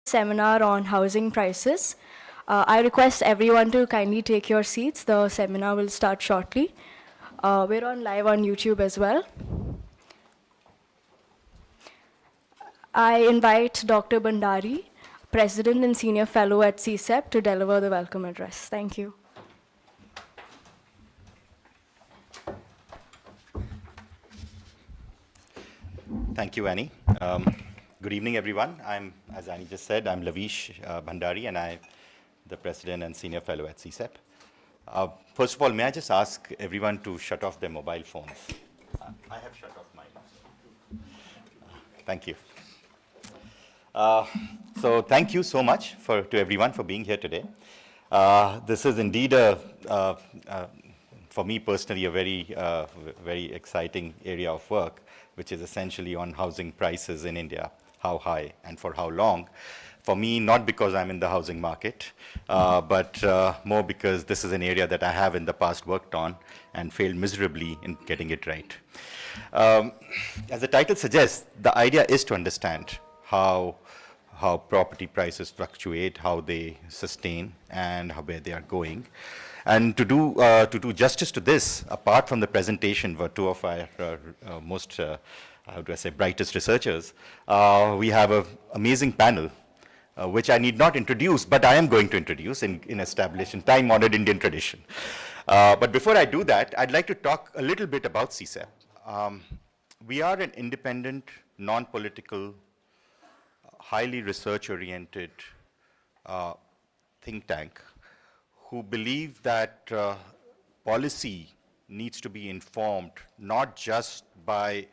seminar on housing prices. I request everyone to kindly take your seats. The seminar will start shortly. We're on live on YouTube as well. I invite Dr. Bhandari, President and Senior Fellow at CSEP, to deliver the welcome address. Thank you. Thank you, Annie. Good evening, everyone. As Annie just said, I'm Laveesh Bhandari, and I'm the President and Senior Fellow at CSEP. First of all, may I just ask everyone to shut off their mobile phones? I have shut off mine. Thank you. So thank you so much to everyone for being here today. This is indeed, for me personally, a very exciting area of work, which is essentially on housing prices in India, how high and for how long. For me, not because I'm in the housing market, but more because this is an area that I have in the past worked on and failed miserably in getting it right. As the title suggests, the idea is to understand how property prices fluctuate, how they sustain, and where they are going. And to do justice to this, apart from the presentation were two of our most, how do I say, brightest researchers, we have an amazing panel, which I need not introduce, but I am going to introduce in established and time-honored Indian tradition. But before I do that, I'd like to talk a little bit about CSEP. We are an independent, non-political, highly research-oriented think tank who believe that policy needs to be informed not just by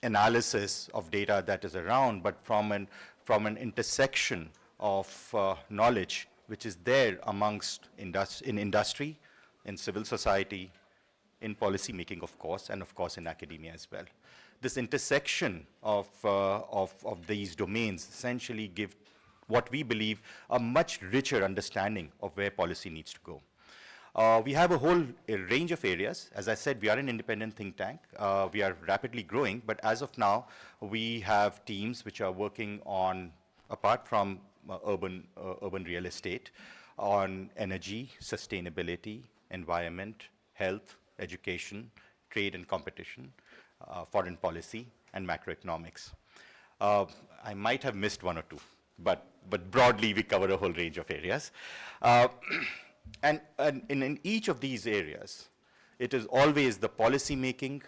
analysis of data that is around, but from an intersection of knowledge which is there amongst in industry, in civil society, in policy making, of course, and of course in academia as well. This intersection of these domains essentially give what we believe a much richer understanding of where policy needs to go. We have a range of areas. As I said, we are an independent think tank. We are rapidly growing, but as of now, we have teams which are working on, apart from urban real estate, on energy, sustainability, environment, health, education, trade and competition, foreign policy, and macroeconomics. I might have missed one or two, but broadly we cover a whole range of areas. And in each of these areas, it is always the policy making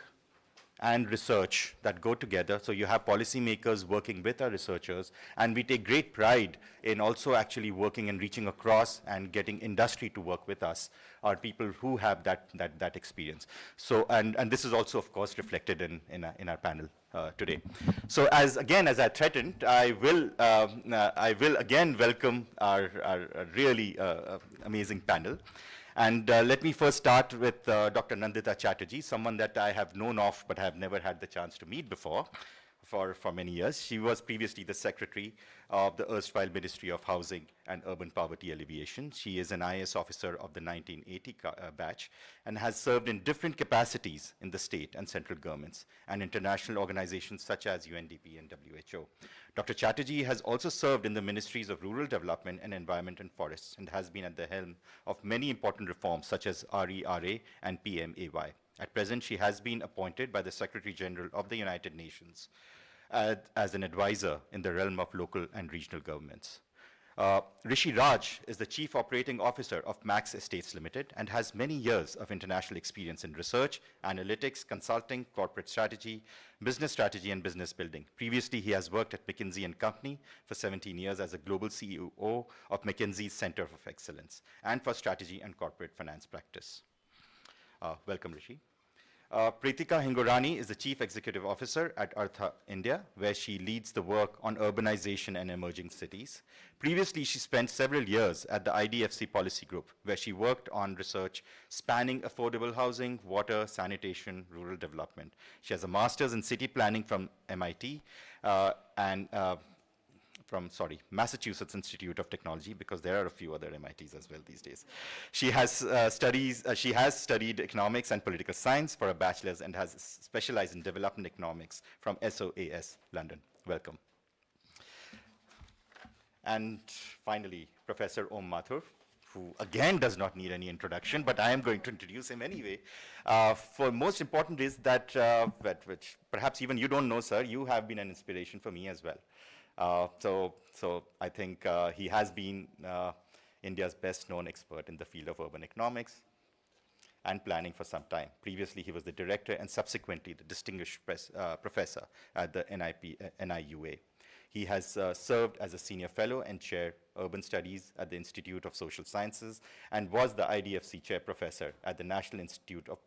and research that go together. So you have policymakers working with our researchers, and we take great pride in also actually working and reaching across and getting industry to work with us, our people who have that experience. So, and this is also, of course, reflected in our panel today. So as I threatened, I will again welcome our really amazing panel. And let me first start with Dr. Nandita Chatterjee, someone that I have known of but have never had the chance to meet before for many years. She was previously the secretary of the erstwhile Ministry of Housing and Urban Poverty Alleviation. She is an IAS officer of the 1980 batch and has served in different capacities in the state and central governments and international organizations such as UNDP and WHO. Dr. Chatterjee has also served in the Ministries of Rural Development and Environment and Forests and has been at the helm of many important reforms such as RERA and PMAY. At present, she has been appointed by the Secretary General of the United Nations as an advisor in the realm of local and regional governments. Rishi Raj is the Chief Operating Officer of Max Estates Limited and has many years of international experience in research, analytics, consulting, corporate strategy, business strategy, and business building. Previously, he has worked at McKinsey & Company for 17 years as a global CEO of McKinsey's Center of Excellence and for strategy and corporate finance practice. Welcome, Rishi. Pritika Hingorani is the Chief Executive Officer at Artha, India, where she leads the work on urbanization and emerging cities. Previously, she spent several years at the IDFC Policy Group, where she worked on research spanning affordable housing, water, sanitation, rural development. She has a master's in city planning from MIT and from Massachusetts Institute of Technology, because there are a few other MITs as well these days. She has studied economics and political science for a bachelor's and has specialized in development economics from SOAS London. Welcome. And finally, Professor Om Mathur, who again does not need any introduction, but I am going to introduce him anyway. For most important is that, which perhaps even you don't know, sir, you have been an inspiration for me as well. So I think he has been India's best known expert in the field of urban economics and planning for some time. Previously, he was the director and subsequently the distinguished professor at the NIUA. He has served as a senior fellow and chair urban studies at the Institute of Social Sciences and was the IDFC chair professor at the National Institute of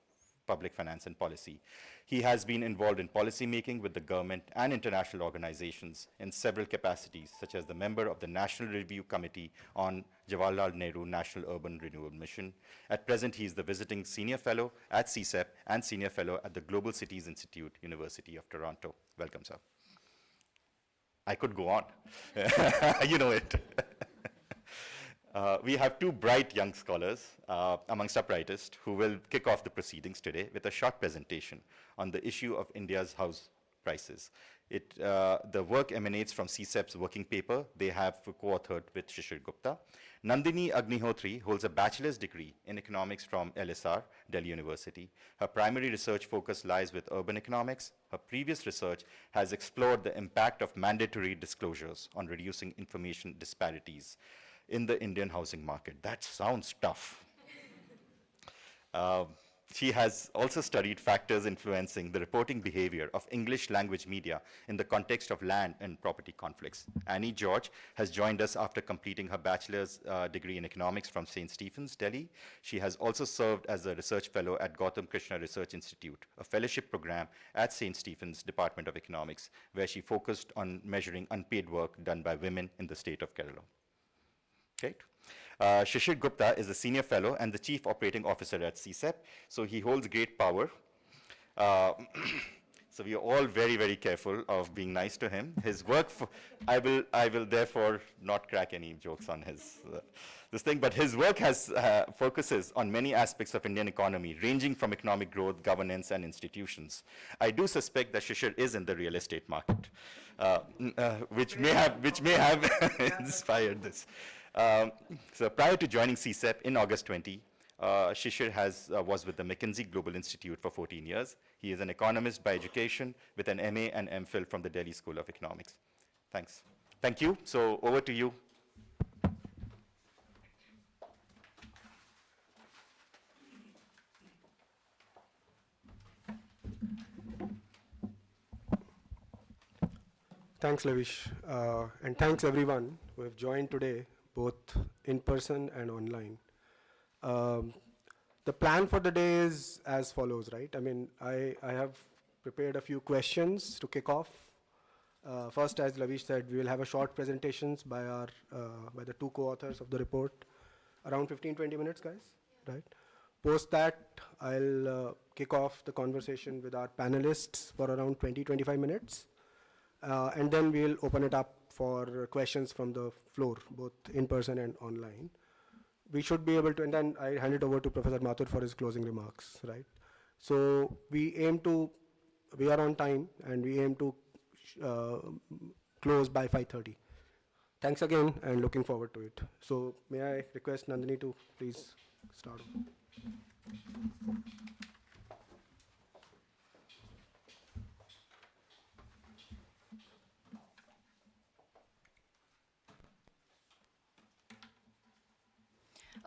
Public Finance and Policy. He has been involved in policy making with the government and international organizations in several capacities, such as the member of the National Review Committee on Jawaharlal Nehru National Urban Renewal Mission. At present, he is the visiting senior fellow at CSEP and senior fellow at the Global Cities Institute, University of Toronto. Welcome, sir. I could go on. You know it. We have two bright young scholars amongst our brightest who will kick off the proceedings today with a short presentation on the issue of India's house prices. The work emanates from CSEP's working paper they have co-authored with Shishir Gupta. Nandini Agnihotri holds a bachelor's degree in economics from LSR, Delhi University. Her primary research focus lies with urban economics. Her previous research has explored the impact of mandatory disclosures on reducing information disparities in the Indian housing market. That sounds tough. She has also studied factors influencing the reporting behavior of English language media in the context of land and property conflicts. Annie George has joined us after completing her bachelor's degree in economics from St. Stephen's, Delhi. She has also served as a research fellow at Gautam Krishna Research Institute, a fellowship program at St. Stephen's Department of Economics, where she focused on measuring unpaid work done by women in the state of Kerala. Right. Shishir Gupta is a senior fellow and the chief operating officer at CSEP, so he holds great power. So we are all very, very careful of being nice to him. His work, I will therefore not crack any jokes on his this thing, but his work has focuses on many aspects of Indian economy, ranging from economic growth, governance, and institutions. I do suspect that Shishir is in the real estate market, which may have inspired this. So prior to joining CSEP in August 20, Shishir was with the McKinsey Global Institute for 14 years. He is an economist by education with an MA and MPhil from the Delhi School of Economics. Thanks. Thank you. So over to you. Thanks, Laveesh. And thanks everyone who have joined today, both in person and online. The plan for the day is as follows, right? I mean, I have prepared a few questions to kick off. First, as Laveesh said, we will have a short presentations by the two co-authors of the report, around 15-20 minutes, guys, right? Post that, I'll kick off the conversation with our panelists for around 20-25 minutes. And then we'll open it up for questions from the floor, both in person and online. We should be able to, and then I hand it over to Professor Mathur for his closing remarks, right? So we are on time, and we aim to close by 5:30. Thanks again, and looking forward to it. So may I request Nandini to please start.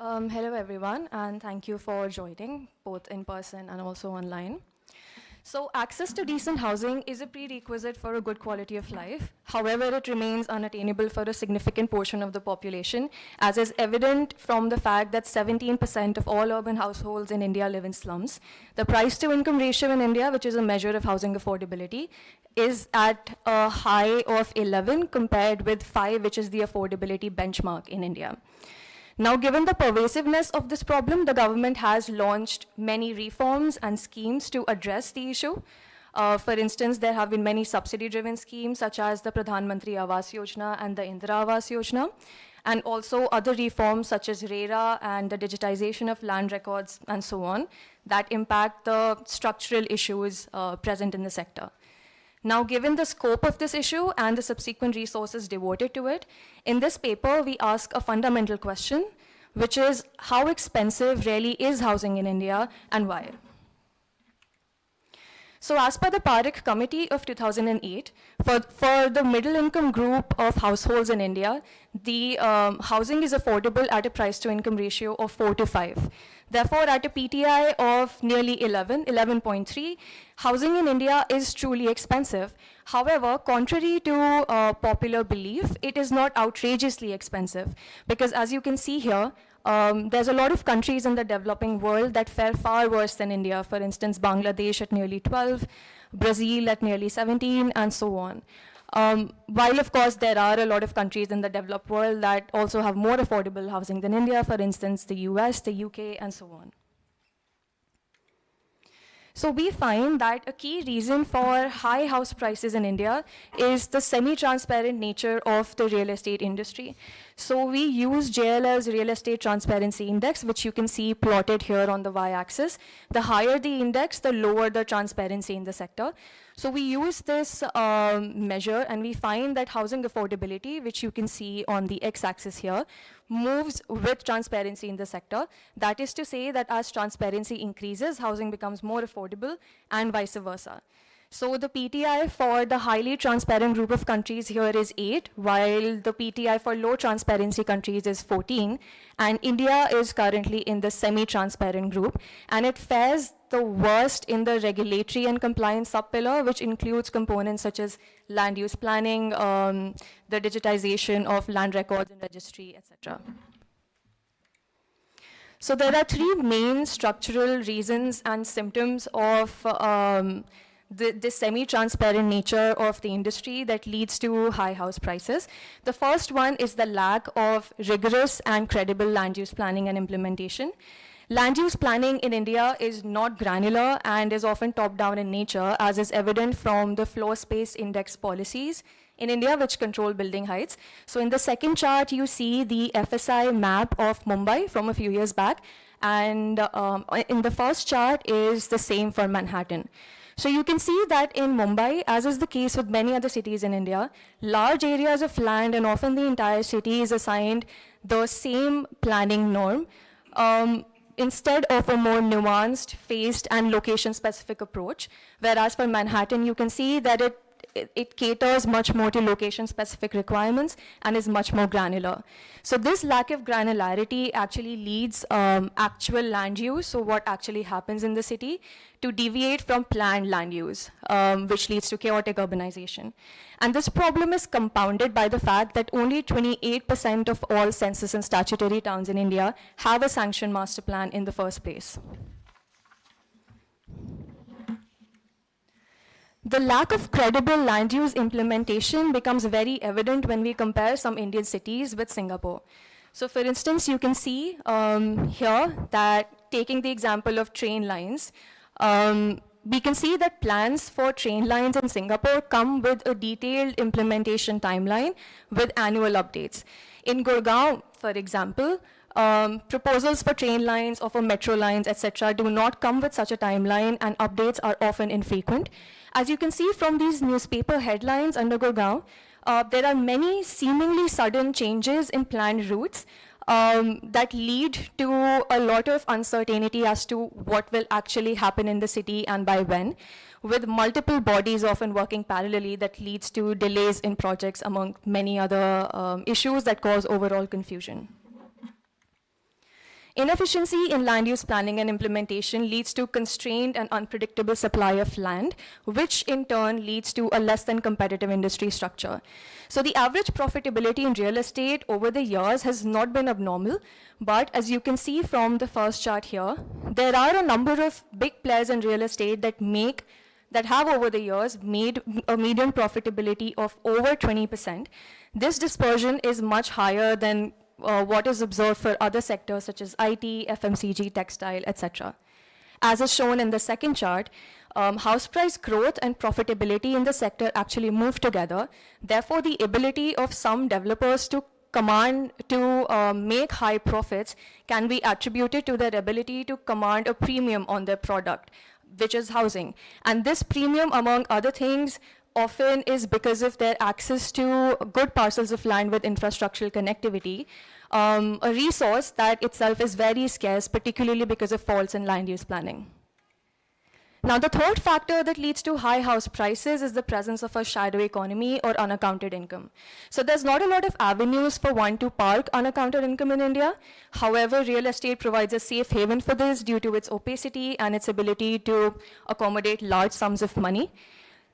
Hello everyone, and thank you for joining, both in person and also online. So access to decent housing is a prerequisite for a good quality of life. However, it remains unattainable for a significant portion of the population, as is evident from the fact that 17% of all urban households in India live in slums. The price-to-income ratio in India, which is a measure of housing affordability, is at a high of 11 compared with 5, which is the affordability benchmark in India. Now, given the pervasiveness of this problem, the government has launched many reforms and schemes to address the issue. For instance, there have been many subsidy-driven schemes, such as the Pradhan Mantri Awas Yojana and the Indira Awas Yojana, and also other reforms such as RERA and the digitization of land records and so on, that impact the structural issues present in the sector. Now, given the scope of this issue and the subsequent resources devoted to it, in this paper, we ask a fundamental question, which is how expensive really is housing in India and why? So as per the Parekh Committee of 2008, for the middle income group of households in India, the housing is affordable at a price to income ratio of 4 to 5. Therefore, at a PTI of nearly 11.3, housing in India is truly expensive. However, contrary to popular belief, it is not outrageously expensive, because as you can see here, there's a lot of countries in the developing world that fare far worse than India. For instance, Bangladesh at nearly 12, Brazil at nearly 17, and so on. While, of course, there are a lot of countries in the developed world that also have more affordable housing than India, for instance, the US, the UK, and so on. So we find that a key reason for high house prices in India is the semi-transparent nature of the real estate industry. So we use JLL's Real Estate Transparency Index, which you can see plotted here on the y-axis. The higher the index, the lower the transparency in the sector. So we use this measure, and we find that housing affordability, which you can see on the x-axis here, moves with transparency in the sector. That is to say that as transparency increases, housing becomes more affordable, and vice versa. So the PTI for the highly transparent group of countries here is 8, while the PTI for low transparency countries is 14, and India is currently in the semi-transparent group, and it fares the worst in the regulatory and compliance sub-pillar, which includes components such as land use planning, the digitization of land records and registry, etc. So there are 3 main structural reasons and symptoms of the semi-transparent nature of the industry that leads to high house prices. The first one is the lack of rigorous and credible land use planning and implementation. Land use planning in India is not granular and is often top-down in nature, as is evident from the floor space index policies in India, which control building heights. So in the second chart, you see the FSI map of Mumbai from a few years back, and in the first chart is the same for Manhattan. So you can see that in Mumbai, as is the case with many other cities in India, large areas of land and often the entire city is assigned the same planning norm instead of a more nuanced, phased, and location-specific approach. Whereas for Manhattan, you can see that it caters much more to location-specific requirements and is much more granular. So this lack of granularity actually leads actual land use, so what actually happens in the city, to deviate from planned land use, which leads to chaotic urbanization. And this problem is compounded by the fact that only 28% of all census and statutory towns in India have a sanctioned master plan in the first place. The lack of credible land use implementation becomes very evident when we compare some Indian cities with Singapore. So for instance, you can see here that taking the example of train lines, we can see that plans for train lines in Singapore come with a detailed implementation timeline with annual updates. In Gurgaon, for example, proposals for train lines or for metro lines, etc., do not come with such a timeline, and updates are often infrequent. As you can see from these newspaper headlines under Gurgaon, there are many seemingly sudden changes in planned routes that lead to a lot of uncertainty as to what will actually happen in the city and by when, with multiple bodies often working parallelly that leads to delays in projects among many other issues that cause overall confusion. Inefficiency in land use planning and implementation leads to constrained and unpredictable supply of land, which in turn leads to a less than competitive industry structure. So the average profitability in real estate over the years has not been abnormal, but as you can see from the first chart here, there are a number of big players in real estate that have over the years made a median profitability of over 20%. This dispersion is much higher than what is observed for other sectors such as IT, FMCG, textile, etc. As is shown in the second chart, house price growth and profitability in the sector actually move together. Therefore, the ability of some developers to make high profits can be attributed to their ability to command a premium on their product, which is housing. And this premium, among other things, often is because of their access to good parcels of land with infrastructural connectivity, a resource that itself is very scarce, particularly because of faults in land use planning. Now, the third factor that leads to high house prices is the presence of a shadow economy or unaccounted income. So there's not a lot of avenues for one to park unaccounted income in India. However, real estate provides a safe haven for this due to its opacity and its ability to accommodate large sums of money.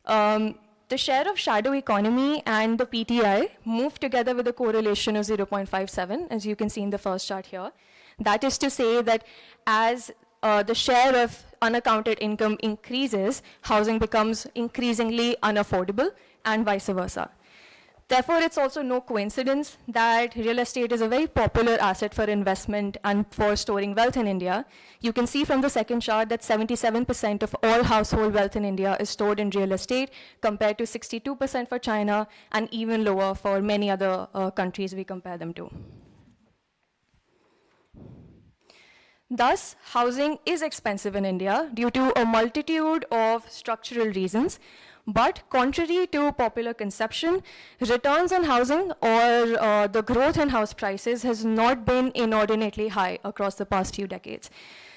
The share of shadow economy and the PTI move together with a correlation of 0.57, as you can see in the first chart here. That is to say that as the share of unaccounted income increases, housing becomes increasingly unaffordable, and vice versa. Therefore, it's also no coincidence that real estate is a very popular asset for investment and for storing wealth in India. You can see from the second chart that 77% of all household wealth in India is stored in real estate, compared to 62% for China, and even lower for many other countries we compare them to. Thus, housing is expensive in India due to a multitude of structural reasons. But contrary to popular conception, returns on housing or the growth in house prices has not been inordinately high across the past few decades.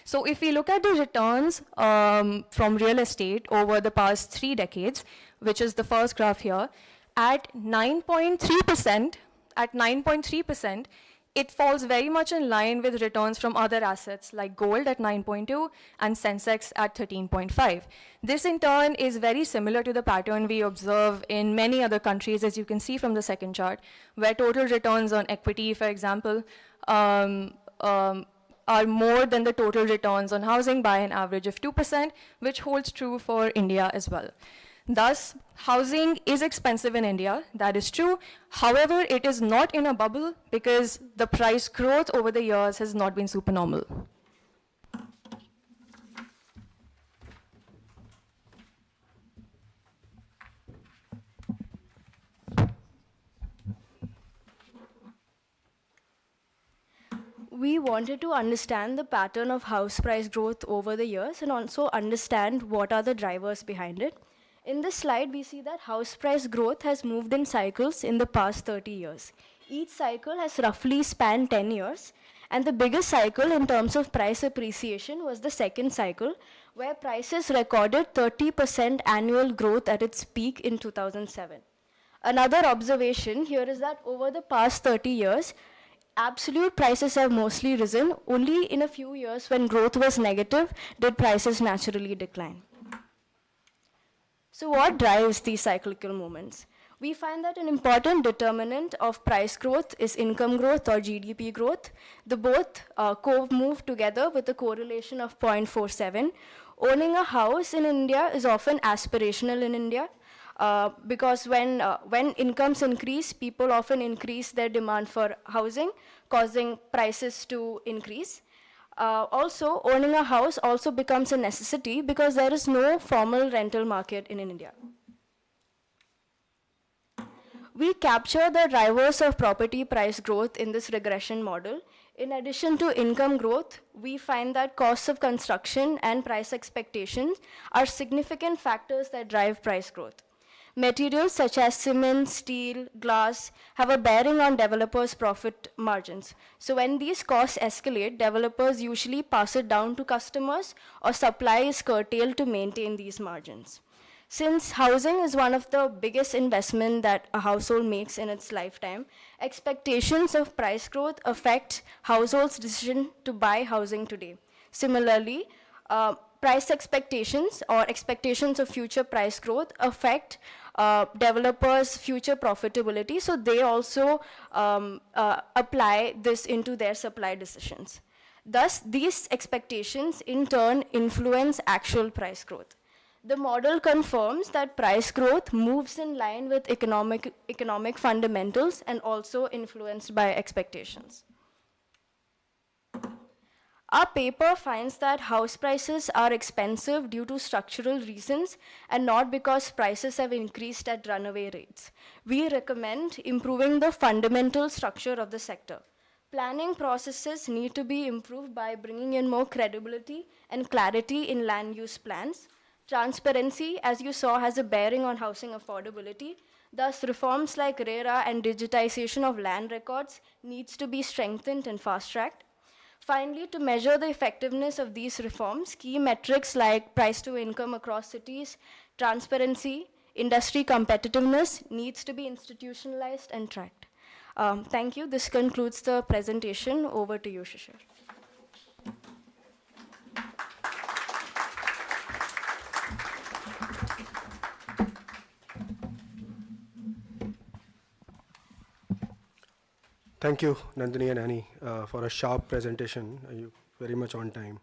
So if we look at the returns from real estate over the past 3 decades, which is the first graph here, at 9.3%, it falls very much in line with returns from other assets like gold at 9.2 and Sensex at 13.5. This in turn is very similar to the pattern we observe in many other countries, as you can see from the second chart, where total returns on equity, for example, are more than the total returns on housing by an average of 2%, which holds true for India as well. Thus, housing is expensive in India, that is true. However, it is not in a bubble because the price growth over the years has not been supernormal. We wanted to understand the pattern of house price growth over the years and also understand what are the drivers behind it. In this slide, we see that house price growth has moved in cycles in the past 30 years. Each cycle has roughly spanned 10 years, and the biggest cycle in terms of price appreciation was the second cycle, where prices recorded 30% annual growth at its peak in 2007. Another observation here is that over the past 30 years, absolute prices have mostly risen. Only in a few years when growth was negative did prices naturally decline. So what drives these cyclical movements? We find that an important determinant of price growth is income growth or GDP growth. The both move together with a correlation of 0.47. Owning a house in India is often aspirational in India because when incomes increase, people often increase their demand for housing, causing prices to increase. Also, owning a house also becomes a necessity because there is no formal rental market in India. We capture the drivers of property price growth in this regression model. In addition to income growth, we find that costs of construction and price expectations are significant factors that drive price growth. Materials such as cement, steel, glass have a bearing on developers' profit margins. So when these costs escalate, developers usually pass it down to customers or supply is curtailed to maintain these margins. Since housing is one of the biggest investments that a household makes in its lifetime, expectations of price growth affect households' decision to buy housing today. Similarly, price expectations or expectations of future price growth affect developers' future profitability, so they also apply this into their supply decisions. Thus, these expectations in turn influence actual price growth. The model confirms that price growth moves in line with economic fundamentals and also influenced by expectations. Our paper finds that house prices are expensive due to structural reasons and not because prices have increased at runaway rates. We recommend improving the fundamental structure of the sector. Planning processes need to be improved by bringing in more credibility and clarity in land use plans. Transparency, as you saw, has a bearing on housing affordability. Thus, reforms like RERA and digitization of land records needs to be strengthened and fast-tracked. Finally, to measure the effectiveness of these reforms, key metrics like price to income across cities, transparency, industry competitiveness needs to be institutionalized and tracked. Thank you. This concludes the presentation. Over to you, Shishir. Thank you, Nandini and Annie, for a sharp presentation. You very much on time.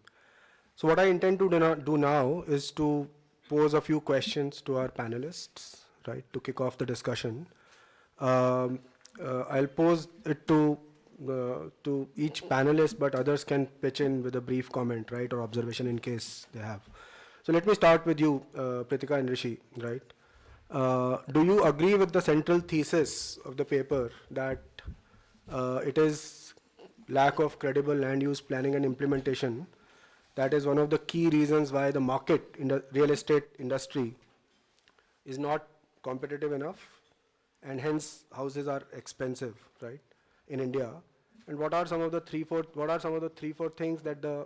So what I intend to do now is to pose a few questions to our panelists, right, to kick off the discussion. I'll pose it to each panelist, but others can pitch in with a brief comment, right, or observation in case they have. So let me start with you, Pritika and Rishi, right? Do you agree with the central thesis of the paper that it is lack of credible land use planning and implementation that is one of the key reasons why the market in the real estate industry is not competitive enough, and hence houses are expensive, right, in India? And what are some of the three, four things that the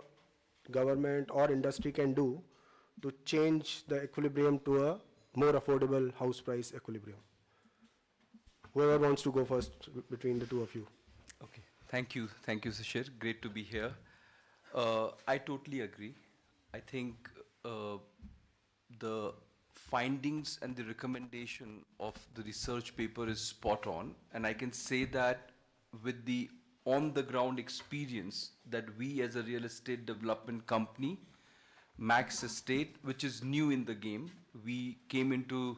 government or industry can do to change the equilibrium to a more affordable house price equilibrium? Whoever wants to go first between the two of you. Okay, thank you, Shishir. Great to be here. I totally agree. I think the findings and the recommendation of the research paper is spot on, and I can say that with the on-the-ground experience that we as a real estate development company, Max Estate, which is new in the game, we came into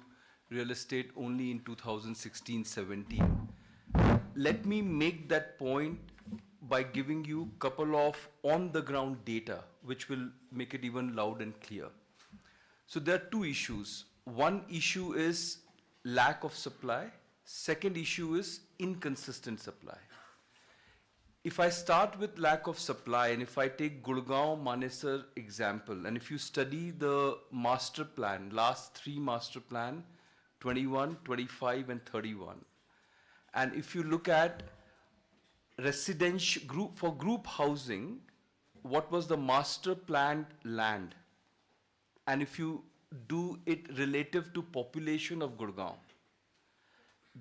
real estate only in 2016-17. Let me make that point by giving you a couple of on-the-ground data, which will make it even loud and clear. So there are two issues. One issue is lack of supply. Second issue is inconsistent supply. If I start with lack of supply, and if I take Gurgaon Manesar example, and if you study the master plan, last three master plan, 21, 25, and 31, and if you look at residential group housing, what was the master planned land? And if you do it relative to population of Gurgaon,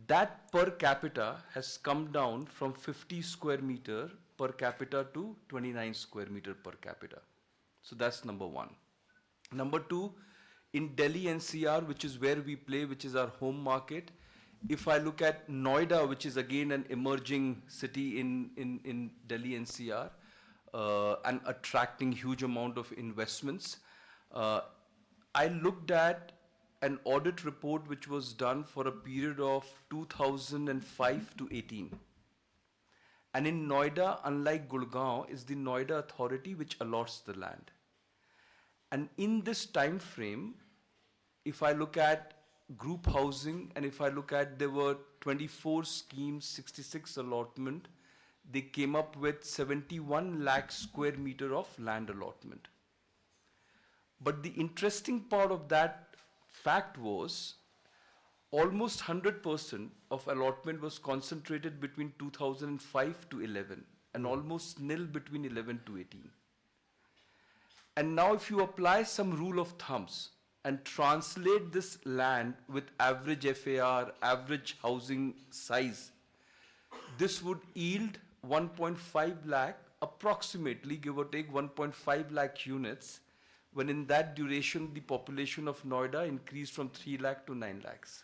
that per capita has come down from 50 square meter per capita to 29 square meter per capita. So that's number one. Number two, in Delhi NCR, which is where we play, which is our home market, if I look at Noida, which is again an emerging city in Delhi NCR, and attracting huge amount of investments, I looked at an audit report which was done for a period of 2005 to 18. And in Noida, unlike Gurgaon, is the Noida authority which allots the land. And in this time frame, if I look at group housing, and if I look at, there were 24 schemes, 66 allotment, they came up with 71 lakh square meter of land allotment. But the interesting part of that fact was almost 100% of allotment was concentrated between 2005 to 11 and almost nil between 11 to 18. And now if you apply some rule of thumbs and translate this land with average FAR, average housing size, this would yield 1.5 lakh, approximately, give or take 1.5 lakh units, when in that duration the population of Noida increased from 3 lakh to 9 lakhs,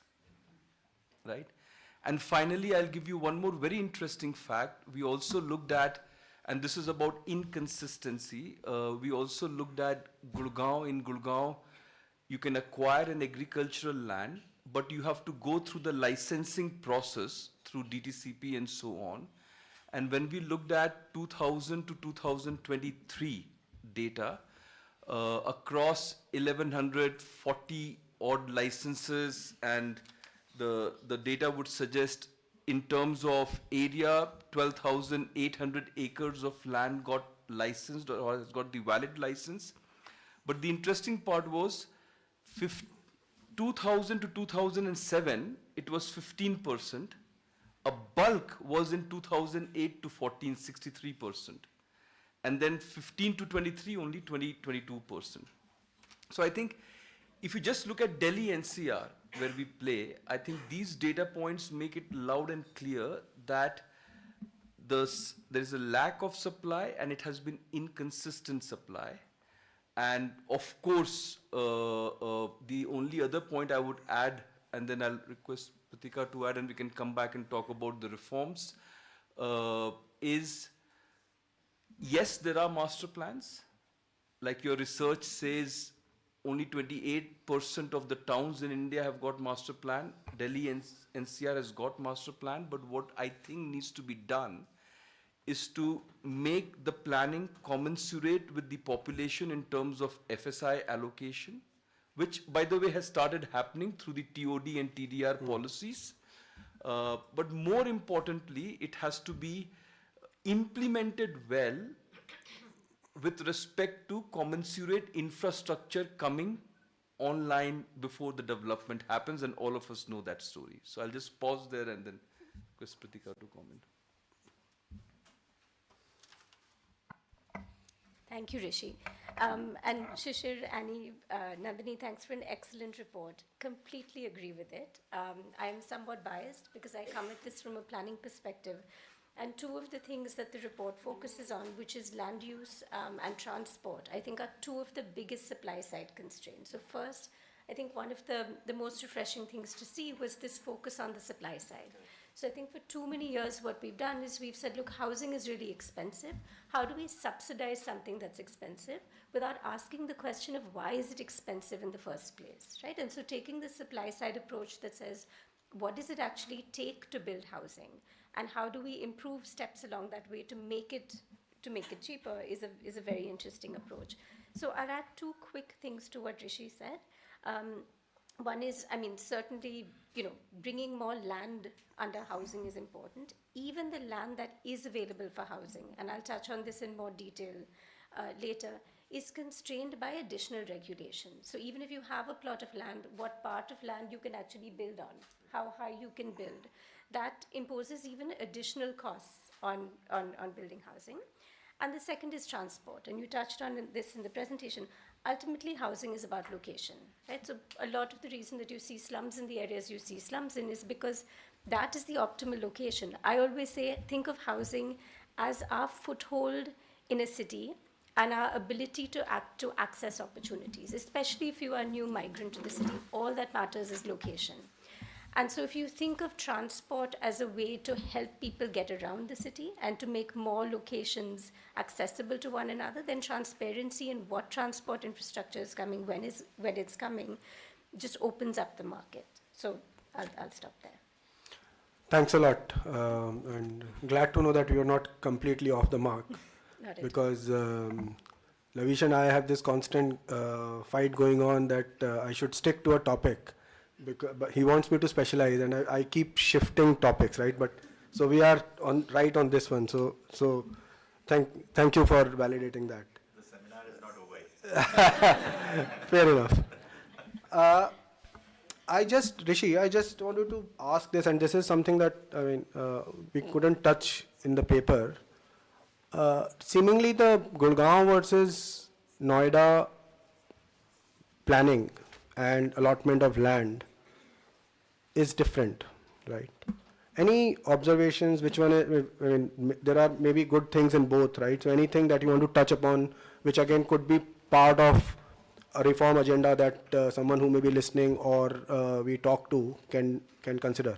right? And finally, I'll give you one more very interesting fact. We also looked at, and this is about inconsistency, we also looked at Gurgaon. In Gurgaon, you can acquire an agricultural land, but you have to go through the licensing process through DTCP and so on. And when we looked at 2000 to 2023 data, across 1140 odd licenses, and the data would suggest in terms of area, 12,800 acres of land got licensed or has got the valid license. But the interesting part was 2000 to 2007, it was 15%. A bulk was in 2008 to 14, 63%. And then 15 to 23, only 22%. So I think if you just look at Delhi NCR, where we play, I think these data points make it loud and clear that there is a lack of supply and it has been inconsistent supply. And of course, the only other point I would add, and then I'll request Pritika to add and we can come back and talk about the reforms, is yes, there are master plans. Like your research says, only 28% of the towns in India have got master plan. Delhi and NCR has got master plan, but what I think needs to be done is to make the planning commensurate with the population in terms of FSI allocation, which by the way has started happening through the TOD and TDR policies. But more importantly, it has to be implemented well with respect to commensurate infrastructure coming online before the development happens, and all of us know that story. So I'll just pause there and then request Pritika to comment. Thank you, Rishi. And Shishir, Annie, Nandini, thanks for an excellent report. Completely agree with it. I'm somewhat biased because I come at this from a planning perspective. And two of the things that the report focuses on, which is land use and transport, I think are two of the biggest supply side constraints. So first, I think one of the most refreshing things to see was this focus on the supply side. So I think for too many years, what we've done is we've said, look, housing is really expensive. How do we subsidize something that's expensive without asking the question of why is it expensive in the first place, right? And so taking the supply side approach that says, what does it actually take to build housing? And how do we improve steps along that way to make it cheaper is a very interesting approach. So I'll add two quick things to what Rishi said. One is, I mean, certainly, bringing more land under housing is important. Even the land that is available for housing, and I'll touch on this in more detail later, is constrained by additional regulation. So even if you have a plot of land, what part of land you can actually build on, how high you can build, that imposes even additional costs on building housing. And the second is transport, and you touched on this in the presentation. Ultimately, housing is about location, right? So a lot of the reason that you see slums in the areas you see slums in is because that is the optimal location. I always say, think of housing as our foothold in a city and our ability to access opportunities, especially if you are a new migrant to the city. All that matters is location. And so if you think of transport as a way to help people get around the city and to make more locations accessible to one another, then transparency in what transport infrastructure is coming, when it's coming, just opens up the market. So I'll stop there. Thanks a lot. And glad to know that we are not completely off the mark. Not at Because Laveesh and I have this constant fight going on that I should stick to a topic. But he wants me to specialize, and I keep shifting topics, right? But so we are right on this one. So thank you for validating that. The seminar is not over. Fair enough. Rishi, I just wanted to ask this, and this is something that we couldn't touch in the paper. Seemingly, the Gurgaon versus Noida planning and allotment of land is different, right? Any observations, which one, there are maybe good things in both, right? So anything that you want to touch upon, which again could be part of a reform agenda that someone who may be listening or we talk to can consider?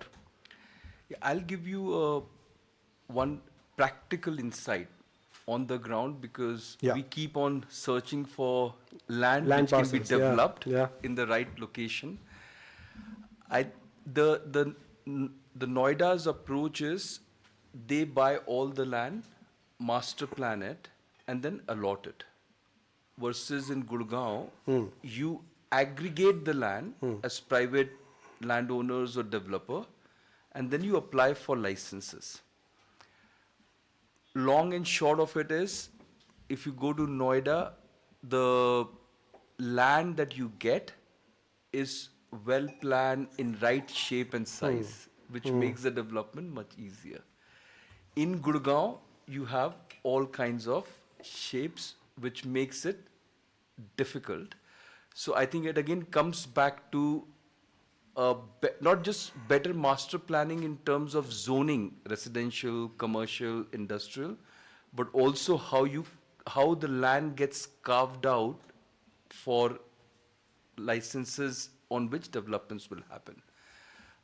Yeah, I'll give you one practical insight on the ground, because we keep on searching for land which parcels, can be developed yeah. in the right location. The Noida's approach is they buy all the land, master plan it, and then allot it. Versus in Gurgaon, you aggregate the land as private landowners or developer, and then you apply for licenses. Long and short of it is, if you go to Noida, the land that you get is well planned in right shape and size, which makes the development much easier. In Gurgaon, you have all kinds of shapes, which makes it difficult. So I think it again comes back to not just better master planning in terms of zoning, residential, commercial, industrial, but also how the land gets carved out for licenses on which developments will happen.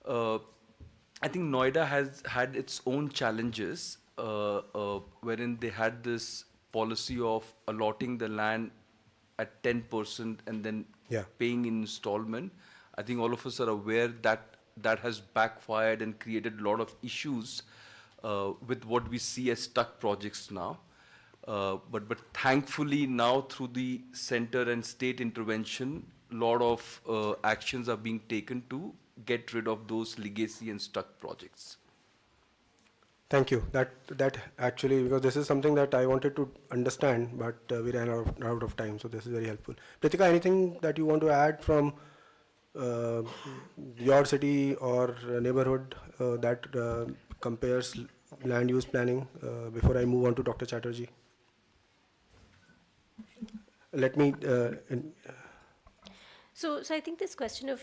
I think Noida has had its own challenges, wherein they had this policy of allotting the land at 10% and then Yeah. paying in installment. I think all of us are aware that that has backfired and created a lot of issues with what we see as stuck projects now. But thankfully now through the center and state intervention, a lot of actions are being taken to get rid of those legacy and stuck projects. Thank you. That actually, because this is something that I wanted to understand, but we ran out of time, so this is very helpful. Pritika, anything that you want to add from your city or neighborhood that compares land use planning before I move on to Dr. Chatterjee? Let me So I think this question of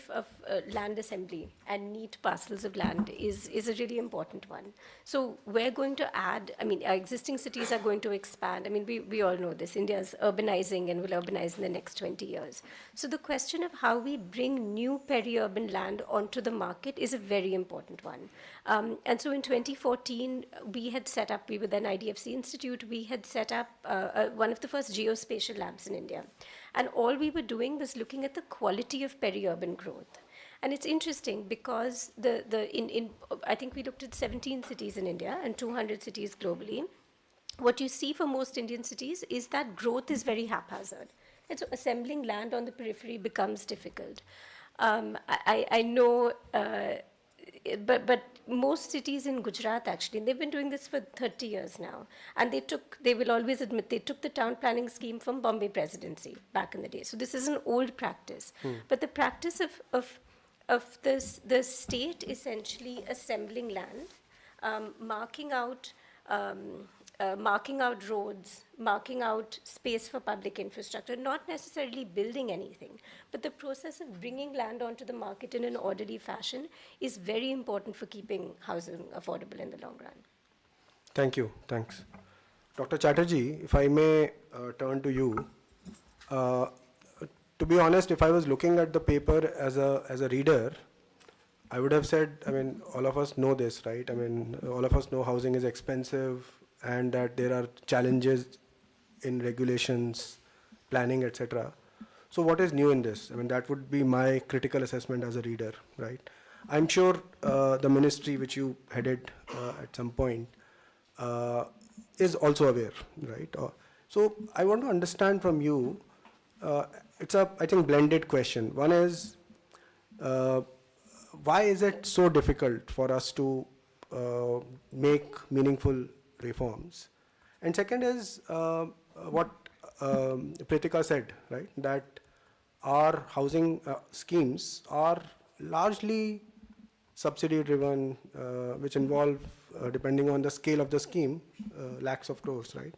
land assembly and neat parcels of land is a really important one. So we're going to add, I mean, our existing cities are going to expand. I mean, we all know this. India is urbanizing and will urbanize in the next 20 years. So the question of how we bring new peri-urban land onto the market is a very important one. And so in 2014, we had set up, we were then IDFC Institute, we had set up one of the first geospatial labs in India. And all we were doing was looking at the quality of peri-urban growth. And it's interesting because I think we looked at 17 cities in India and 200 cities globally. What you see for most Indian cities is that growth is very haphazard. And so assembling land on the periphery becomes difficult. I know, but most cities in Gujarat actually, they've been doing this for 30 years now. And they will always admit, they took the town planning scheme from Bombay Presidency back in the day. So this is an old practice. But the practice of the state essentially assembling land, marking out roads, marking out space for public infrastructure, not necessarily building anything, but the process of bringing land onto the market in an orderly fashion is very important for keeping housing affordable in the long run. Thank you. Thanks. Dr. Chatterjee, if I may turn to you. To be honest, if I was looking at the paper as a reader, I would have said, I mean, all of us know this, right? I mean, all of us know housing is expensive and that there are challenges in regulations, planning, etc. So what is new in this? I mean, that would be my critical assessment as a reader, right? I'm sure the ministry which you headed at some point is also aware, right? So I want to understand from you, it's a, I think, blended question. One is, why is it so difficult for us to make meaningful reforms? And second is what Pritika said, right? That our housing schemes are largely subsidy driven, which involve, depending on the scale of the scheme, lakhs of crores, right?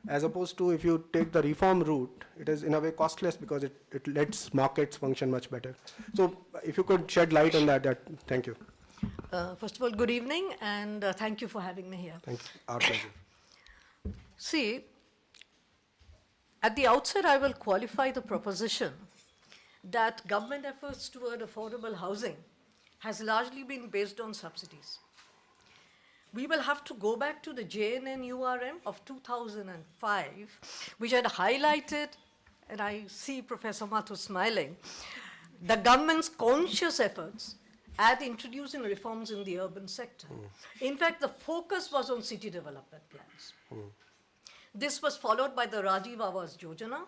As opposed to if you take the reform route, it is in a way costless because it lets markets function much better. So if you could shed light on that, thank you. First of all, good evening, and thank you for having me here. Thank you. Our pleasure. See, at the outset, I will qualify the proposition that government efforts toward affordable housing has largely been based on subsidies. We will have to go back to the JNNURM of 2005, which had highlighted, and I see Professor Mathur smiling, the government's conscious efforts at introducing reforms in the urban sector. In fact, the focus was on city development plans. This was followed by the Rajiv Awas Yojana,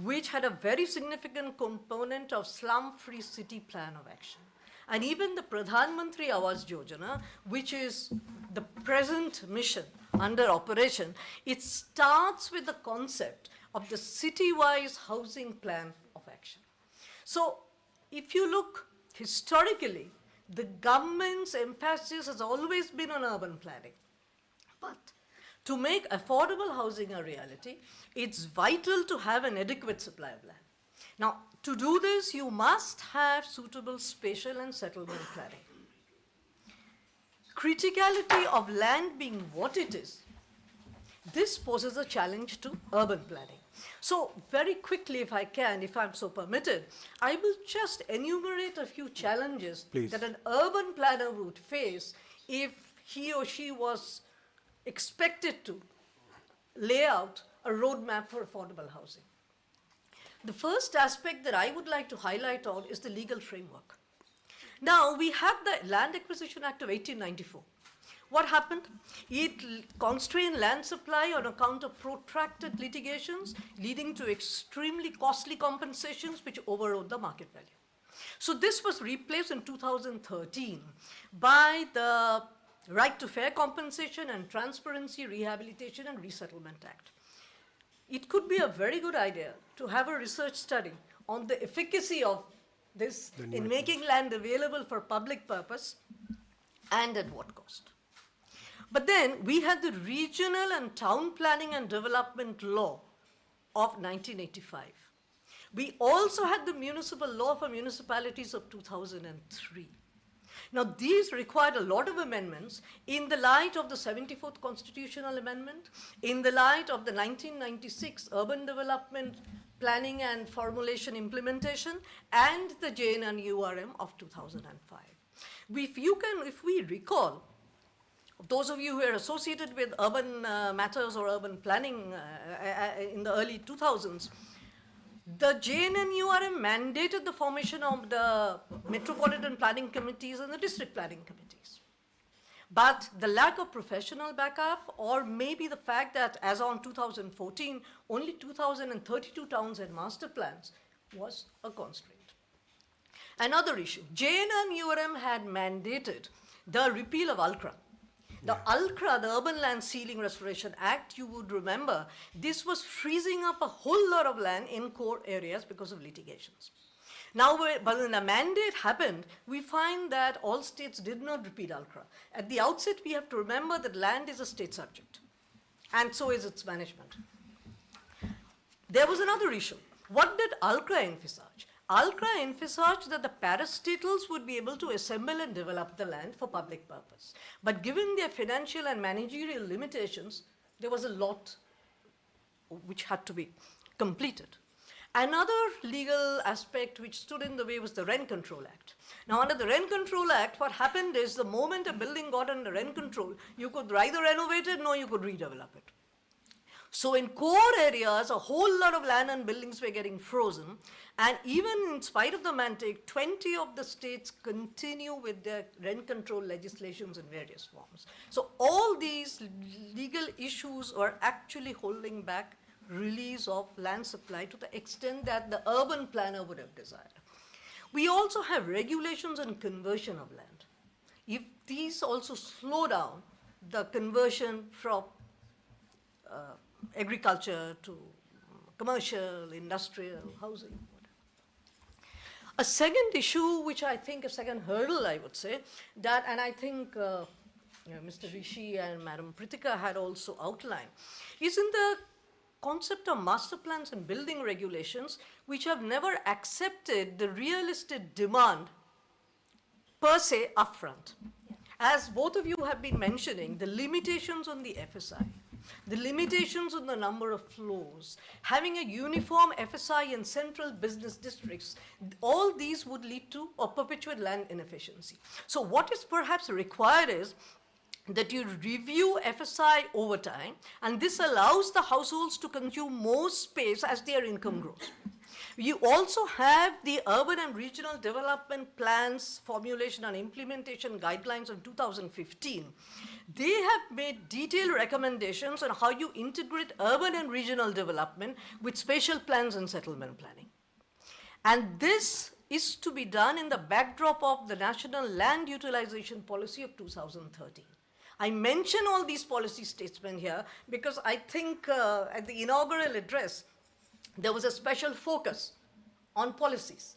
which had a very significant component of slum-free city plan of action. And even the Pradhan Mantri Awas Yojana, which is the present mission under operation, it starts with the concept of the city-wise housing plan of action. So if you look historically, the government's emphasis has always been on urban planning. But to make affordable housing a reality, it's vital to have an adequate supply of land. Now, to do this, you must have suitable spatial and settlement planning. Criticality of land being what it is, this poses a challenge to urban planning. So very quickly, if I can, if I'm so permitted, I will just enumerate a few challenges Please. that an urban planner would face if he or she was expected to lay out a roadmap for affordable housing. The first aspect that I would like to highlight on is the legal framework. Now, we have the Land Acquisition Act of 1894. What happened? It constrained land supply on account of protracted litigations, leading to extremely costly compensations which overrode the market value. So this was replaced in 2013 by the Right to Fair Compensation and Transparency, Rehabilitation and Resettlement Act. It could be a very good idea to have a research study on the efficacy of this in making land available for public purpose and at what cost. But then we had the Regional and Town Planning and Development Law of 1985. We also had the Municipal Law for Municipalities of 2003. Now, these required a lot of amendments in the light of the 74th Constitutional Amendment, in the light of the 1996 Urban Development Planning and Formulation Implementation, and the JNN-URM of 2005. If we recall, those of you who are associated with urban matters or urban planning in the early 2000s, the JNN-URM mandated the formation of the Metropolitan Planning Committees and the District Planning Committees. But the lack of professional backup, or maybe the fact that as on 2014, only 2,032 towns had master plans, was a constraint. Another issue, JNN-URM had mandated the repeal of ALCRA. The ALCRA, the Urban Land Ceiling Restoration Act, you would remember, this was freezing up a whole lot of land in core areas because of litigations. Now, but when a mandate happened, we find that all states did not repeat ALCRA. At the outset, we have to remember that land is a state subject, and so is its management. There was another issue. What did ALCRA envisage? ALCRA envisaged that the parastatals would be able to assemble and develop the land for public purpose. But given their financial and managerial limitations, there was a lot which had to be completed. Another legal aspect which stood in the way was the Rent Control Act. Now, under the Rent Control Act, what happened is the moment a building got under rent control, you could either renovate it, nor you could redevelop it. So in core areas, a whole lot of land and buildings were getting frozen. And even in spite of the mandate, 20 of the states continue with their rent control legislations in various forms. So all these legal issues are actually holding back release of land supply to the extent that the urban planner would have desired. We also have regulations on conversion of land. If these also slow down the conversion from agriculture to commercial, industrial, housing. A second issue, which I think, a second hurdle, I would say, that, and I think Mr. Rishi and Madam Pritika had also outlined, is in the concept of master plans and building regulations, which have never accepted the real estate demand per se upfront. As both of you have been mentioning, the limitations on the FSI, the limitations on the number of floors, having a uniform FSI in central business districts, all these would lead to or perpetuate land inefficiency. So what is perhaps required is that you review FSI over time, and this allows the households to consume more space as their income grows. You also have the Urban and Regional Development Plans Formulation and Implementation Guidelines of 2015. They have made detailed recommendations on how you integrate urban and regional development with spatial plans and settlement planning. And this is to be done in the backdrop of the National Land Utilization Policy of 2013. I mention all these policy statements here because I think at the inaugural address, there was a special focus on policies.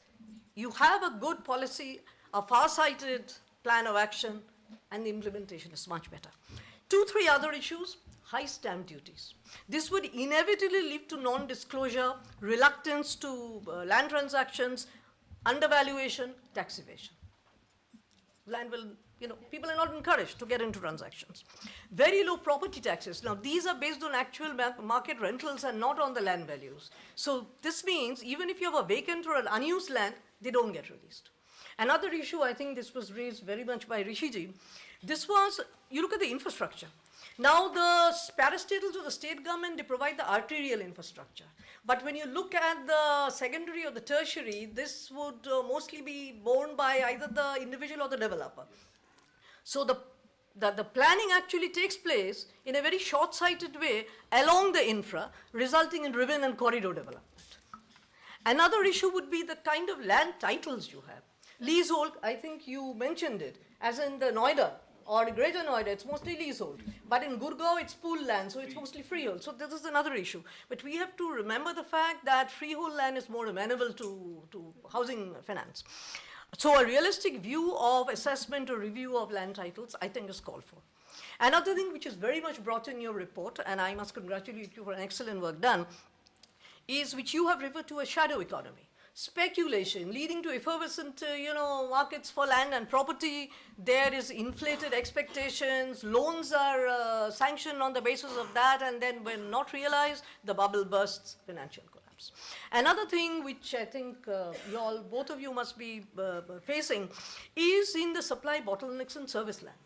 you have a good policy, a far-sighted plan of action, and the implementation is much better. 2, 3 other issues, high stamp duties. This would inevitably lead to non-disclosure, reluctance to land transactions, undervaluation, tax evasion. Land will, people are not encouraged to get into transactions. Very low property taxes. Now, these are based on actual market rentals and not on the land values. So this means even if you have a vacant or an unused land, they don't get released. Another issue, I think this was raised very much by Rishi. This was, you look at the infrastructure. Now the parastatals of the state government, they provide the arterial infrastructure. But when you look at the secondary or the tertiary, this would mostly be borne by either the individual or the developer. So the planning actually takes place in a very short-sighted way along the infra, resulting in ribbon and corridor development. Another issue would be the kind of land titles you have. Leasehold, I think you mentioned it, as in the Noida or Greater Noida, it's mostly leasehold. But in Gurgaon, it's pool land, so it's mostly freehold. So this is another issue. But we have to remember the fact that freehold land is more amenable to housing finance. So a realistic view of assessment or review of land titles, I think, is called for. Another thing which is very much brought in your report, and I must congratulate you for an excellent work done, is which you have referred to as shadow economy. Speculation leading to effervescent, markets for land and property. There is inflated expectations. Loans are sanctioned on the basis of that, and then when not realized, the bubble bursts, financial collapse. Another thing which I think both of you must be facing is in the supply bottlenecks in service land.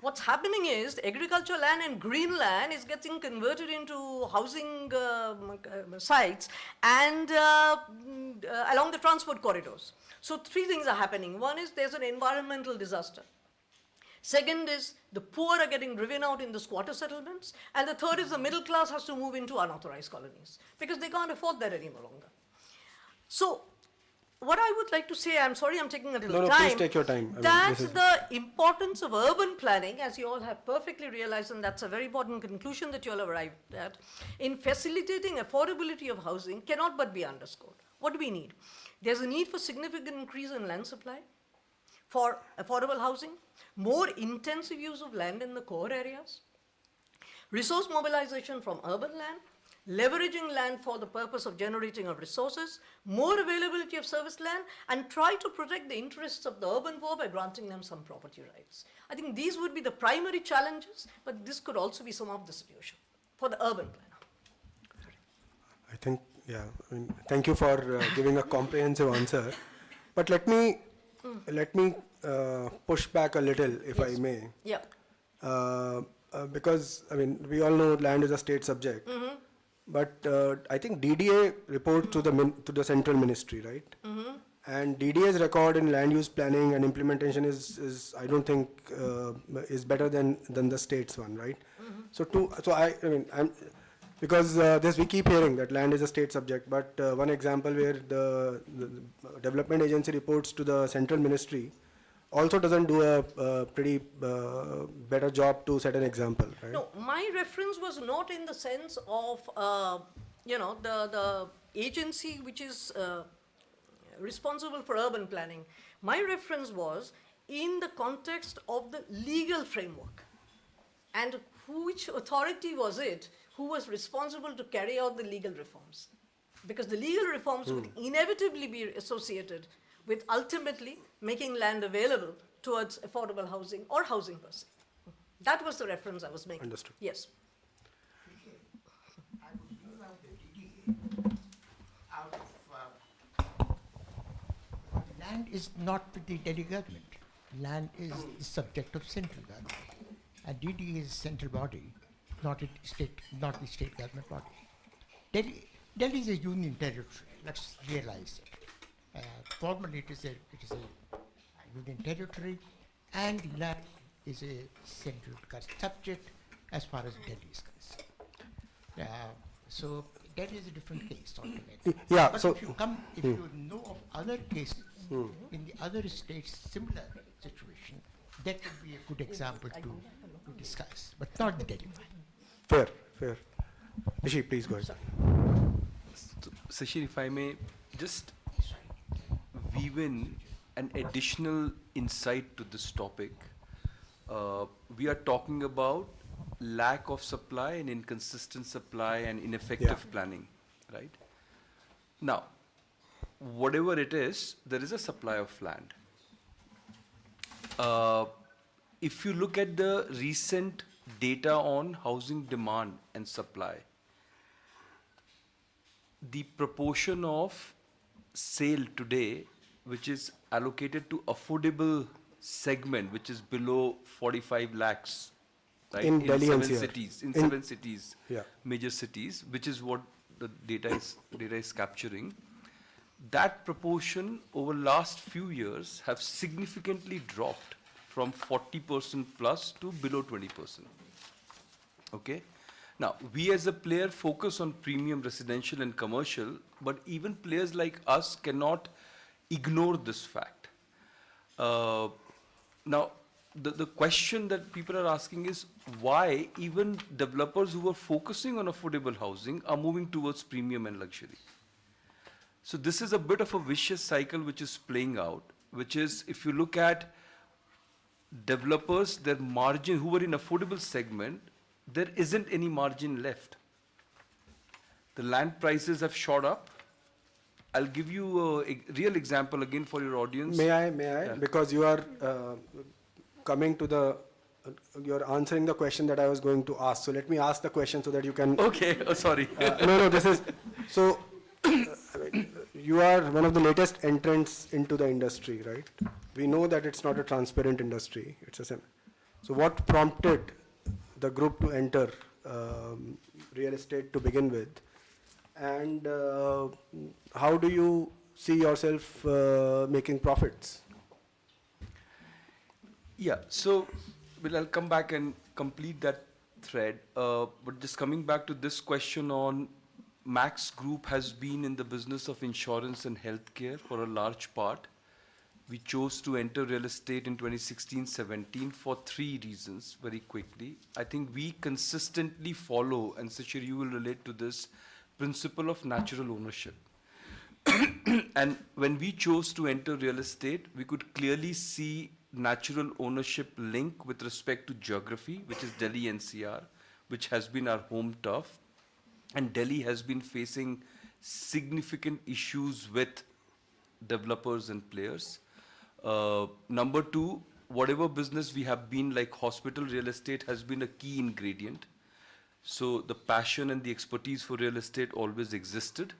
What's happening is the agricultural land and green land is getting converted into housing sites and along the transport corridors. So 3 things are happening. One is there's an environmental disaster. Second is the poor are getting driven out in the squatter settlements. And the third is the middle class has to move into unauthorized colonies because they can't afford that any longer. So what I would like to say, I'm sorry I'm taking a little time. Please take your time. That's the importance of urban planning, as you all have perfectly realized, and that's a very important conclusion that you all have arrived at, in facilitating affordability of housing cannot but be underscored. What do we need? There's a need for significant increase in land supply, for affordable housing, more intensive use of land in the core areas, resource mobilization from urban land, leveraging land for the purpose of generating of resources, more availability of service land, and try to protect the interests of the urban poor by granting them some property rights. I think these would be the primary challenges, but this could also be some of the solution for the urban planner. I think, thank you for giving a comprehensive answer. But let me push back a little, if I may. Yeah. Because, we all know land is a state subject. But I think DDA reports to the central ministry, right? And DDA's record in land use planning and implementation is I don't think is better than the state's one, right? Because this we keep hearing that land is a state subject, but one example where the development agency reports to the central ministry also doesn't do a pretty better job to set an example, right? No, my reference was not in the sense of, the agency which is responsible for urban planning. My reference was in the context of the legal framework. And which authority was it who was responsible to carry out the legal reforms? Because the legal reforms would inevitably be associated with ultimately making land available towards affordable housing or housing per se. That was the reference I was making. Understood. Yes. I would leave out the DDA out of land is not with the Delhi government. Land is the subject of central government. And DDA is central body, not the state government body. Delhi is a union territory. Let's realize it. Formally, it is a union territory, and land is a central subject as far as Delhi is concerned. So Delhi is a different case altogether. Yeah. But So if you know of other cases in the other states, similar situation, that would be a good example to discuss, but not the Delhi one. fair. Rishi, please go ahead. Shishir, if I may just weave in an additional insight to this topic, we are talking about lack of supply and inconsistent supply and ineffective planning, right? Now, whatever it is, there is a supply of land. If you look at the recent data on housing demand and supply, the proportion of sale today, which is allocated to affordable segment, which is below 45 lakhs, right? In Delhi seven NCR. cities, in In- 7 cities, Yeah. major cities, which is what the data is capturing. That proportion over last few years have significantly dropped from 40% plus to below 20%. Okay? Now, we as a player focus on premium residential and commercial, but even players like us cannot ignore this fact. Now, the question that people are asking is why even developers who are focusing on affordable housing are moving towards premium and luxury. So this is a bit of a vicious cycle which is playing out, which is if you look at developers, their margin who are in affordable segment, there isn't any margin left. The land prices have shot up. I'll give you a real example again for your audience. May I? Yeah. Because you are coming to the, you're answering the question that I was going to ask. So let me ask the question so that you can. Okay, oh, sorry. No, this is, so I mean, you are one of the latest entrants into the industry, right? We know that it's not a transparent industry. It's a so what prompted the group to enter real estate to begin with? And how do you see yourself making profits? Yeah, so I'll come back and complete that thread. But just coming back to this question on Max Group has been in the business of insurance and healthcare for a large part. We chose to enter real estate in 2016-17 for 3 reasons very quickly. I think we consistently follow, and Shishir, you will relate to this, principle of natural ownership. And when we chose to enter real estate, we could clearly see natural ownership link with respect to geography, which is Delhi NCR, which has been our home turf. And Delhi has been facing significant issues with developers and players. Number 2, whatever business we have been, like hospital real estate has been a key ingredient. So the passion and the expertise for real estate always existed.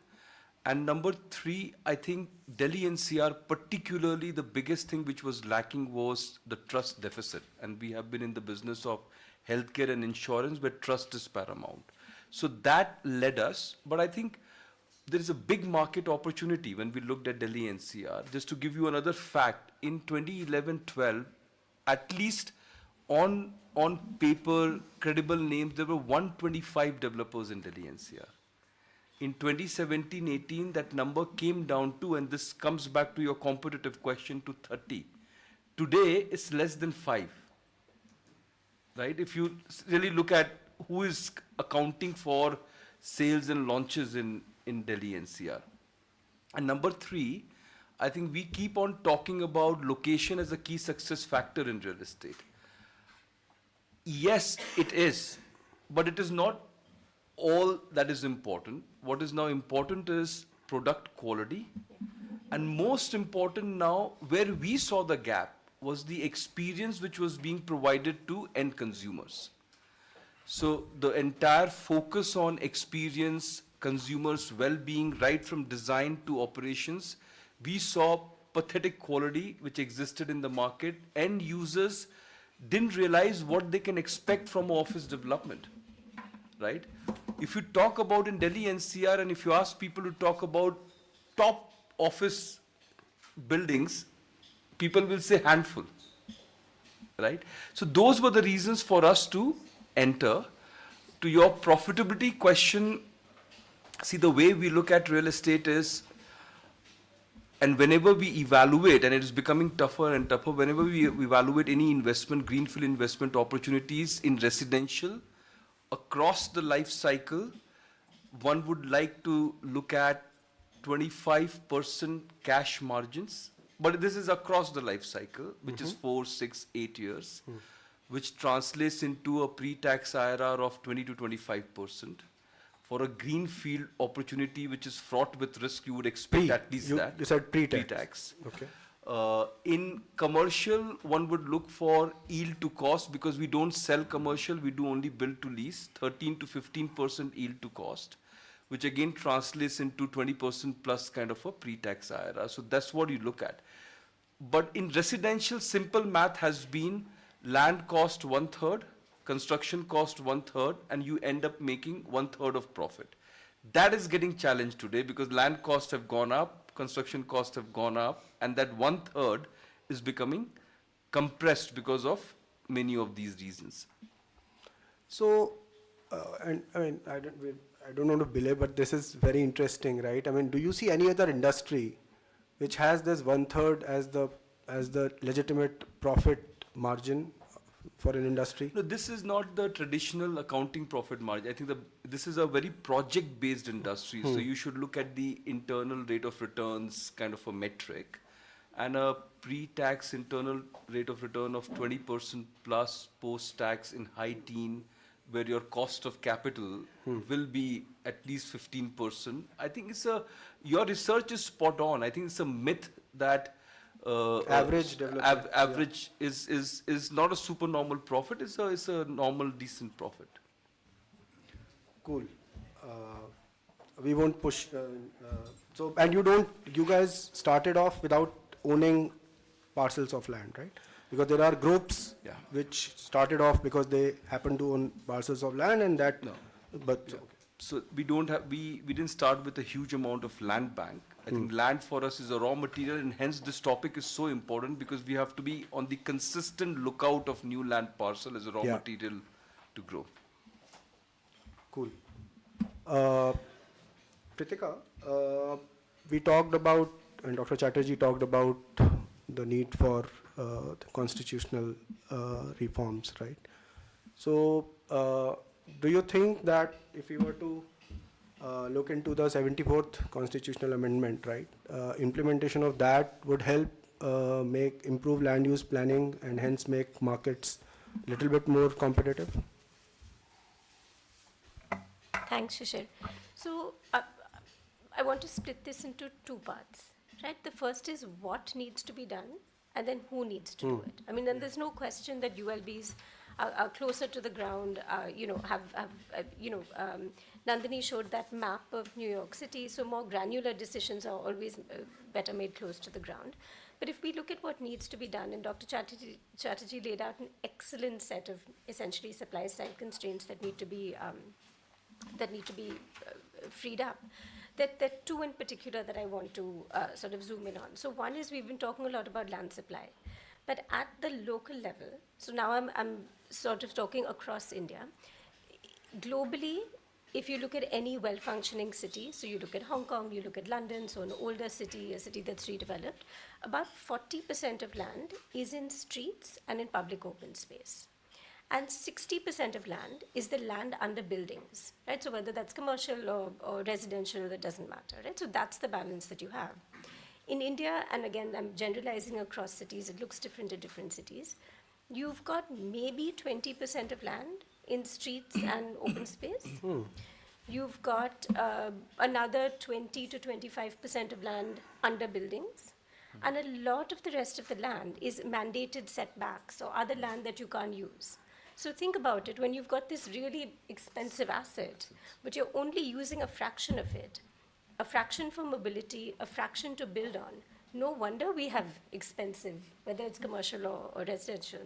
And number 3, I think Delhi NCR, particularly the biggest thing which was lacking was the trust deficit. And we have been in the business of healthcare and insurance where trust is paramount. So that led us, but I think there is a big market opportunity when we looked at Delhi NCR. Just to give you another fact, in 2011-12, at least on paper, credible names, there were 125 developers in Delhi NCR. In 2017-18, that number came down to, and this comes back to your competitive question, to 30. Today, it's less than 5. Right? If you really look at who is accounting for sales and launches in Delhi NCR. And number 3, I think we keep on talking about location as a key success factor in real estate. Yes, it is, but it is not all that is important. What is now important is product quality. And most important now, where we saw the gap, was the experience which was being provided to end consumers. So the entire focus on experience, consumers' well-being, right from design to operations, we saw pathetic quality which existed in the market. End users didn't realize what they can expect from office development, right? If you talk about in Delhi NCR and if you ask people to talk about top office buildings, people will say handful, right? So those were the reasons for us to enter. To your profitability question, see, the way we look at real estate is, and whenever we evaluate, and it is becoming tougher and tougher, whenever we evaluate any investment, greenfield investment opportunities in residential, across the life cycle, one would like to look at 25% cash margins, but this is across the life cycle, which is 4, 6, 8 years, which translates into a pre-tax IRR of 20 to 25%. For a greenfield opportunity, which is fraught with risk, you would expect at least that. You said pre-tax. Pre-tax. Okay. In commercial, one would look for yield to cost because we don't sell commercial, we do only build to lease, 13 to 15% yield to cost, which again translates into 20% plus kind of a pre-tax IRR. So that's what you look at. But in residential, simple math has been land cost 1/3, construction cost 1/3, and you end up making 1/3 of profit. That is getting challenged today because land costs have gone up, construction costs have gone up, and that 1/3 is becoming compressed because of many of these reasons. So, and I mean, I don't want to belabor, but this is very interesting, right? I mean, do you see any other industry which has this 1/3 as the legitimate profit margin for an industry? No, this is not the traditional accounting profit margin. I think this is a very project-based industry. So you should look at the internal rate of returns kind of a metric, and a pre-tax internal rate of return of 20% plus post-tax in high teen, where your cost of capital will be at least 15%. I think your research is spot on. I think it's a myth that Average development. Average is not a supernormal profit. It's a normal decent profit. Cool. We won't push. So, and you guys started off without owning parcels of land, right? Because there are groups which started off because they happen to own parcels of land, and that. No. But So we didn't start with a huge amount of land bank. I think land for us is a raw material, and hence this topic is so important because we have to be on the consistent lookout of new land parcel as a raw material to grow. cool. Pritika, we talked about, and Dr. Chatterjee talked about the need for the constitutional reforms, right? So, do you think that if we were to look into the 74th constitutional amendment, right, implementation of that would help improve land use planning and hence make markets a little bit more competitive? Thanks, Shishir. So I want to split this into two parts, right? The first is what needs to be done, and then who needs to do it. I mean, and there's no question that ULBs are closer to the ground, Nandini showed that map of New York City, so more granular decisions are always better made close to the ground. But if we look at what needs to be done, and Dr. Chatterjee laid out an excellent set of essentially supply side constraints that need to be freed up. There are two in particular that I want to sort of zoom in on. So one is we've been talking a lot about land supply, but at the local level, so now I'm sort of talking across India. Globally, if you look at any well-functioning city, so you look at Hong Kong, you look at London, so an older city, a city that's redeveloped, about 40% of land is in streets and in public open space. And 60% of land is the land under buildings, right? So whether that's commercial or residential, that doesn't matter, right? So that's the balance that you have. In India, and again, I'm generalizing across cities, it looks different in different cities, you've got maybe 20% of land in streets and open space. You've got another 20 to 25% of land under buildings. And a lot of the rest of the land is mandated setbacks or other land that you can't use. So think about it, when you've got this really expensive asset, but you're only using a fraction of it, a fraction for mobility, a fraction to build on, no wonder we have expensive, whether it's commercial or residential.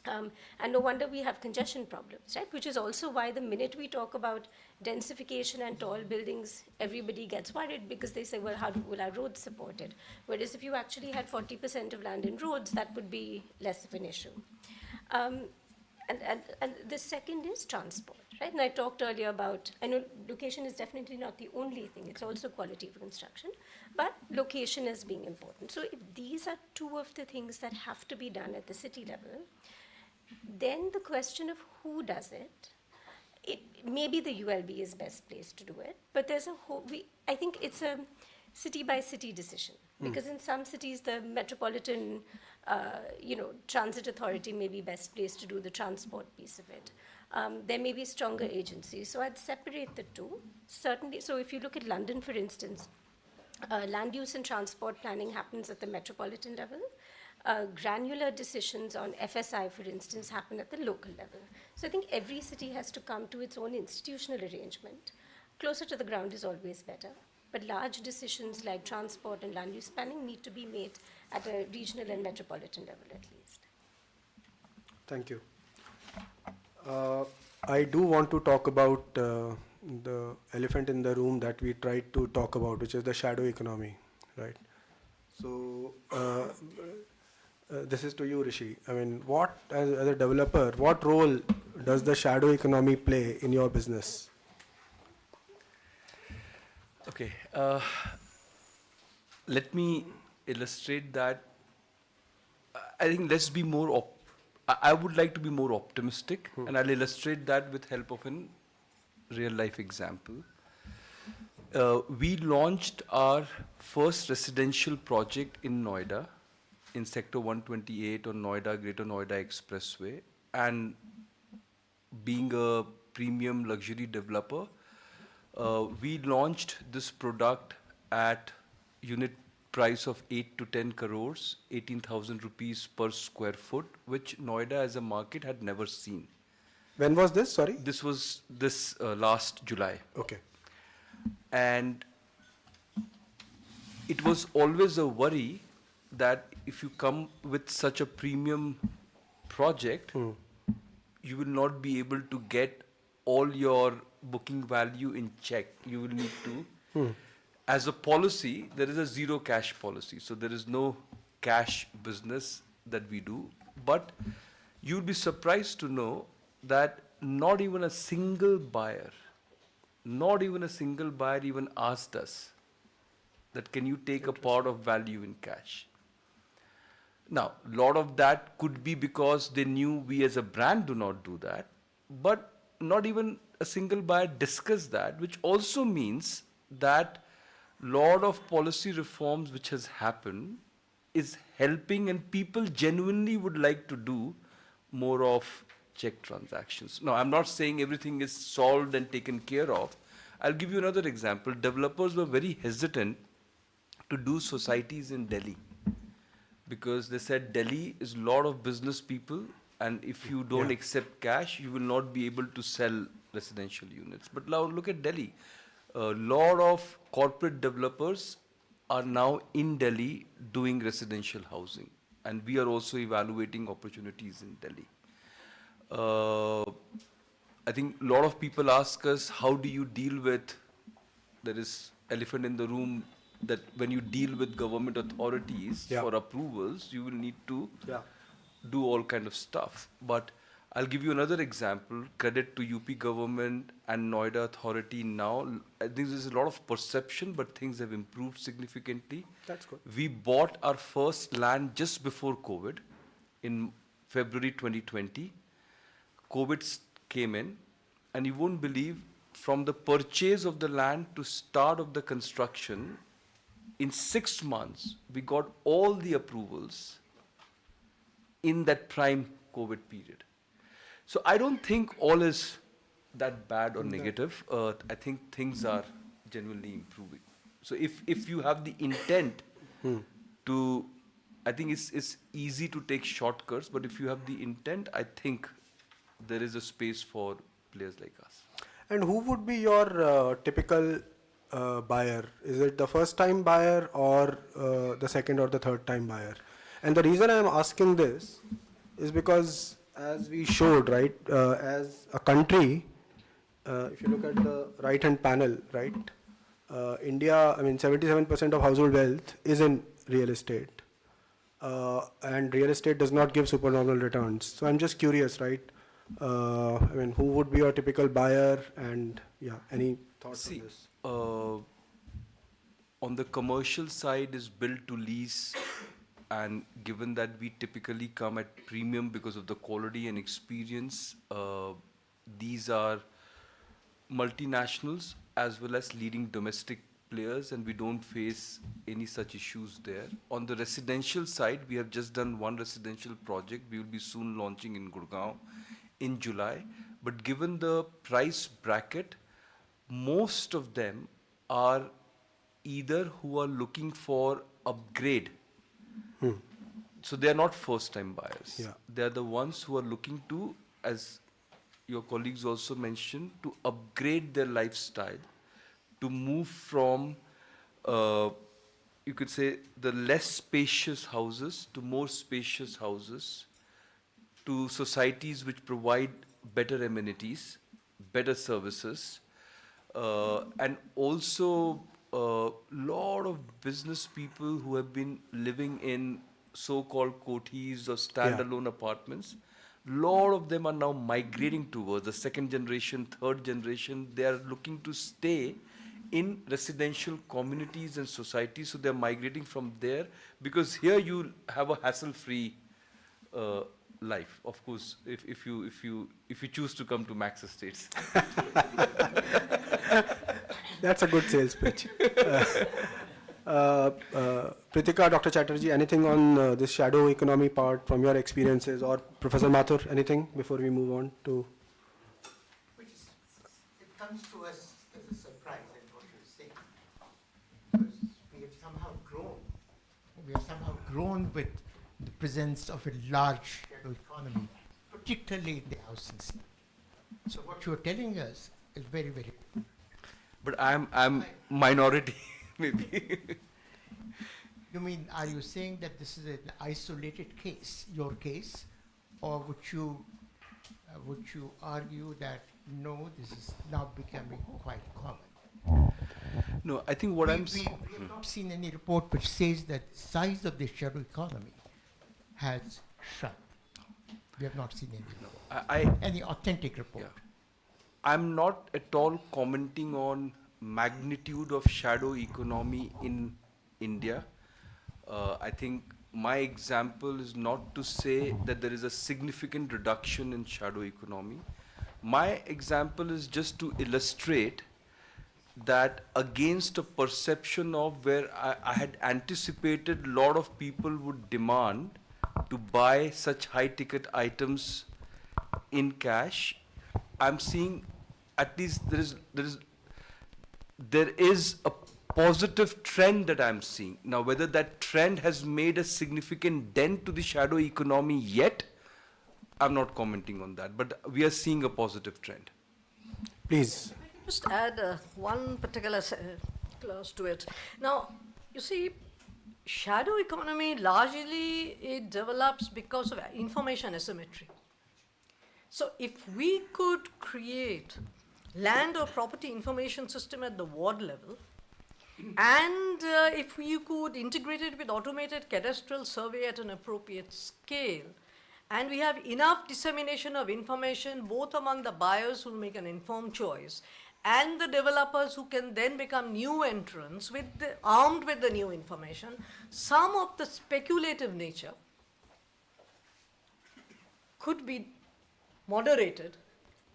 And no wonder we have congestion problems, right? Which is also why the minute we talk about densification and tall buildings, everybody gets worried because they say, well, how will our roads support it? Whereas if you actually had 40% of land in roads, that would be less of an issue. And the second is transport, right? And I talked earlier about, I know location is definitely not the only thing, it's also quality of construction, but location is being important. So if these are two of the things that have to be done at the city level, then the question of who does it, maybe the ULB is best placed to do it, but there's a whole, I think it's city by city decision. Because in some cities, the metropolitan, transit authority may be best placed to do the transport piece of it. There may be stronger agencies. So I'd separate the two. Certainly, so if you look at London, for instance, land use and transport planning happens at the metropolitan level. Granular decisions on FSI, for instance, happen at the local level. So I think every city has to come to its own institutional arrangement. Closer to the ground is always better. But large decisions like transport and land use planning need to be made at a regional and metropolitan level at least. Thank you. I do want to talk about the elephant in the room that we tried to talk about, which is the shadow economy, right? So this is to you, Rishi. I mean, as a developer, what role does the shadow economy play in your business? Okay, let me illustrate that. I think let's be more I would like to be more optimistic, and I'll illustrate that with help of a real life example. We launched our first residential project in Noida, in Sector 128 on Noida, Greater Noida Expressway, and being a premium luxury developer, we launched this product at unit price of 8 to 10 crores, 18,000 rupees per square foot, which Noida as a market had never seen. When was this? Sorry? This was last July. Okay. And it was always a worry that if you come with such a premium project, you will not be able to get all your booking value in check. You will need to, as a policy, there is a zero cash policy. So there is no cash business that we do. But you'll be surprised to know that not even a single buyer even asked us that can you take a part of value in cash. Now, a lot of that could be because they knew we as a brand do not do that, but not even a single buyer discussed that, which also means that lot of policy reforms which has happened is helping, and people genuinely would like to do more of check transactions. Now, I'm not saying everything is solved and taken care of. I'll give you another example. Developers were very hesitant to do societies in Delhi because they said Delhi is a lot of business people, and if you don't accept cash, you will not be able to sell residential units. But now look at Delhi. A lot of corporate developers are now in Delhi doing residential housing, and we are also evaluating opportunities in Delhi. I think a lot of people ask us, how do you deal with, there is elephant in the room, that when you deal with government authorities for approvals, you will need to do all kind of stuff. But I'll give you another example. Credit to UP government and Noida authority now. I think there's a lot of perception, but things have improved significantly. That's good. We bought our first land just before COVID in February 2020. COVID came in, and you won't believe, from the purchase of the land to start of the construction, in 6 months, we got all the approvals in that prime COVID period. So I don't think all is that bad or negative. I think things are genuinely improving. So if you have the intent to, I think it's easy to take shortcuts, but if you have the intent, I think there is a space for players like us. And who would be your typical buyer? Is it the first time buyer or the second or the third time buyer? And the reason I'm asking this is because, as we showed, right, as a country, if you look at the right-hand panel, right, India, I mean, 77% of household wealth is in real estate. And real estate does not give supernormal returns. So I'm just curious, right? I mean, who would be your typical buyer, and any thoughts on this? On the commercial side is built to lease, and given that we typically come at premium because of the quality and experience, these are multinationals as well as leading domestic players and we don't face any such issues there. On the residential side, we have just done one residential project. We will be soon launching in Gurgaon in July. But given the price bracket, most of them are either who are looking for upgrade. So they are not first-time buyers. Yeah. They are the ones who are looking to, as your colleagues also mentioned, to upgrade their lifestyle, to move from, you could say, the less spacious houses to more spacious houses, to societies which provide better amenities, better services, and also a lot of business people who have been living in so-called kothis or standalone apartments. Lot of them are now migrating towards the second generation, third generation. They are looking to stay in residential communities and societies, so they are migrating from there because here you have a hassle-free life. Of course, if you choose to come to Max Estates. That's a good sales pitch. Pritika, Dr. Chatterjee, anything on this shadow economy part from your experiences, or Professor Mathur, anything before we move on to? It comes to us as a surprise in what you're saying, because we have somehow grown with the presence of a large shadow economy, particularly in the housing sector. So what you're telling us is very, very good. But I'm minority, maybe. You mean, are you saying that this is an isolated case, your case, or would you argue that no, this is now becoming quite common? No, I think what we I'm have not seen any report which says that the size of the shadow economy has shrunk. We have not seen any any authentic report. Yeah. I'm not at all commenting on magnitude of shadow economy in India. I think my example is not to say that there is a significant reduction in shadow economy. My example is just to illustrate that against a perception of where I had anticipated a lot of people would demand to buy such high-ticket items in cash, I'm seeing at least there is a positive trend that I'm seeing. Now, whether that trend has made a significant dent to the shadow economy yet, I'm not commenting on that, but we are seeing a positive trend. Please. Just add one particular clause to it. Now, you see, shadow economy largely it develops because of information asymmetry. So if we could create land or property information system at the ward level, and if we could integrate it with automated cadastral survey at an appropriate scale, and we have enough dissemination of information both among the buyers who will make an informed choice and the developers who can then become new entrants armed with the new information, some of the speculative nature could be moderated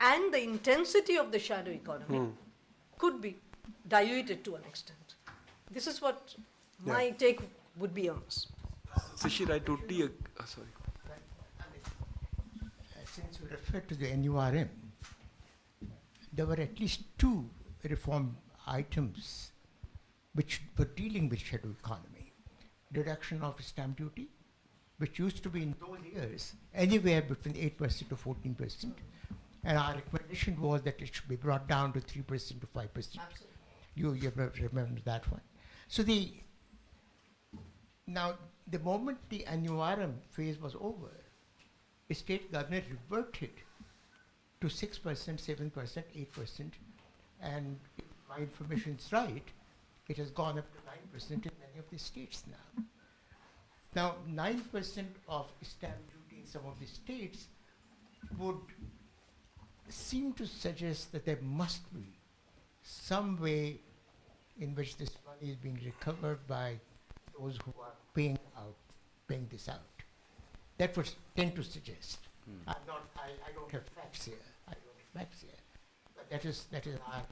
and the intensity of the shadow economy could be diluted to an extent. This is what my take would be on this. Shishir, I totally sorry. Since you referred to the NURM, there were at least two reform items which were dealing with shadow economy. Reduction of stamp duty, which used to be in those years anywhere between 8% to 14%. And our recommendation was that it should be brought down to 3% to 5%. Absolutely. You remember that one. So now the moment the NURM phase was over, the state government reverted to 6%, 7%, 8%, and if my information is right, it has gone up to 9% in many of the states now. Now, 9% of stamp duty in some of the states would seem to suggest that there must be some way in which this money is being recovered by those who are paying this out. That would tend to suggest. I don't have facts here. But that is our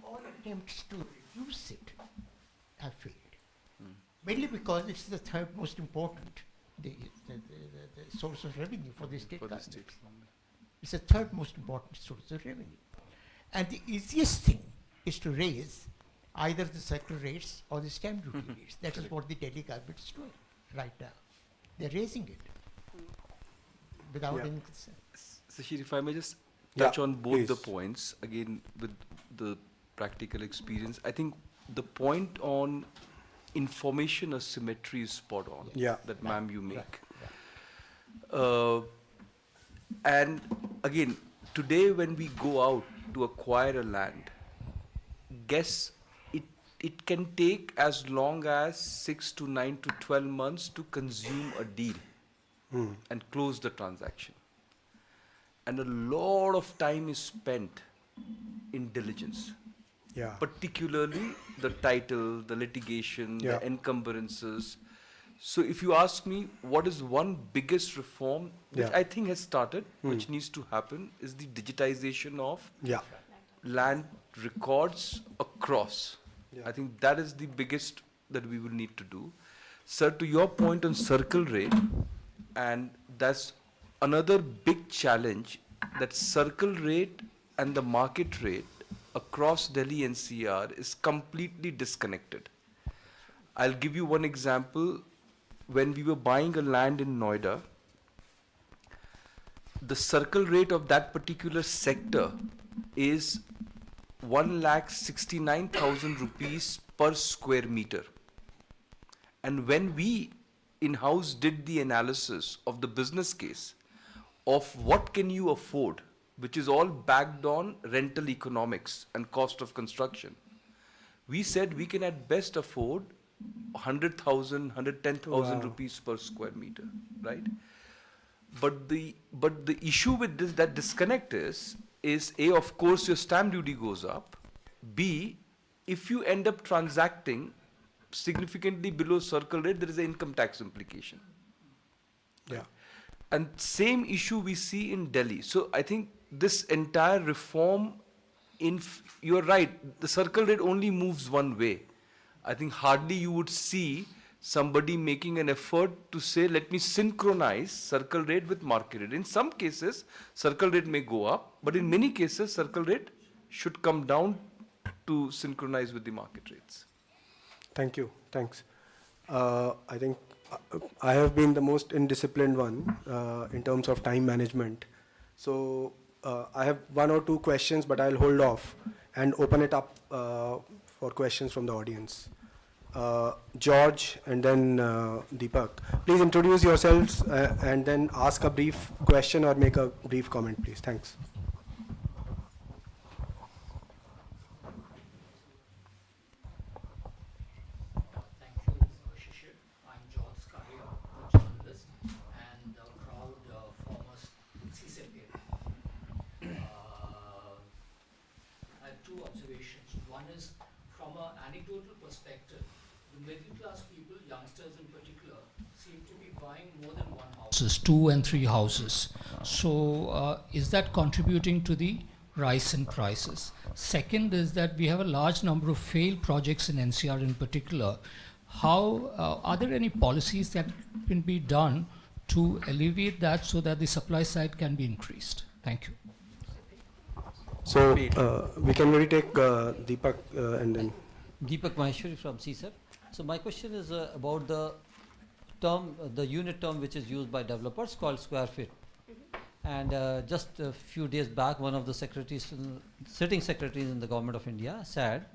all attempts to reduce it have failed. Mainly because it's the third most important the source of revenue for the state government. It's the third most important source of revenue. And the easiest thing is to raise either the circle rates or the stamp duty rates. That is what the Delhi government is doing right now. They're raising it without any concern. Sashir, if I may just touch on both the please. points, again, with the practical experience, I think the point on information asymmetry is spot on, that ma'am you make. And again, today when we go out to acquire a land, guess it can take as long as 6 to 9 to 12 months to consume a deal and close the transaction. And a lot of time is spent in diligence. Yeah. Particularly the title, the litigation, the encumbrances. So if you ask me what is one biggest reform which I think has started, which needs to happen, is the digitization of land records across. I think that is the biggest that we will need to do. Sir, to your point on circle rate, and that's another big challenge, that circle rate and the market rate across Delhi NCR is completely disconnected. I'll give you one example. When we were buying a land in Noida, the circle rate of that particular sector is 1,69,000 rupees per square meter. And when we in-house did the analysis of the business case of what can you afford, which is all backed on rental economics and cost of construction, we said we can at best afford 100,000, 110,000 rupees per square meter, right? But the issue with this, that disconnect is A, of course your stamp duty goes up. B, if you end up transacting significantly below circle rate, there is an income tax implication. Yeah. And same issue we see in Delhi. So I think this entire reform, you're right, the circle rate only moves one way. I think hardly you would see somebody making an effort to say, let me synchronize circle rate with market rate. In some cases, circle rate may go up, but in many cases, circle rate should come down to synchronize with the market rates. Thank you. Thanks. I think I have been the most indisciplined one in terms of time management. So I have one or two questions, but I'll hold off and open it up for questions from the audience. George and then Deepak. Please introduce yourselves and then ask a brief question or make a brief comment, please. Thanks. I'm George Scalia, journalist and a proud former CSEP. I have two observations. One is from an anecdotal perspective, the middle class people, youngsters in particular, seem to be buying more than one house, 2 and 3 houses. So is that contributing to the rise in prices? Second is that we have a large number of failed projects in NCR in particular. How are there any policies that can be done to alleviate that so that the supply side can be increased? Thank you. So we can maybe take Deepak and then. Deepak Maheshwari from CSEP. So my question is about the term, the unit term which is used by developers called square feet. And just a few days back, one of the secretaries, sitting secretaries in the government of India said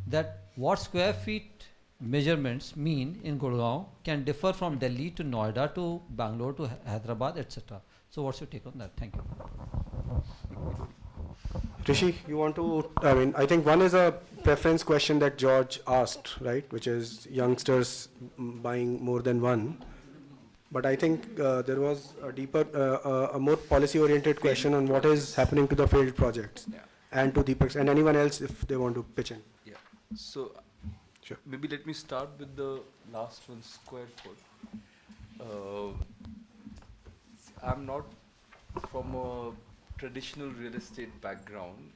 that what square feet measurements mean in Gurgaon can differ from Delhi to Noida to Bangalore to Hyderabad, etc. So what's your take on that? Thank you. Rishi, you want to, I think one is a preference question that George asked, right, which is youngsters buying more than one. But I think there was a deeper, a more policy-oriented question on what is happening to the failed projects and to Deepak's and anyone else if they want to pitch in. Yeah. So maybe let me start with the last one, square foot. I'm not from a traditional real estate background.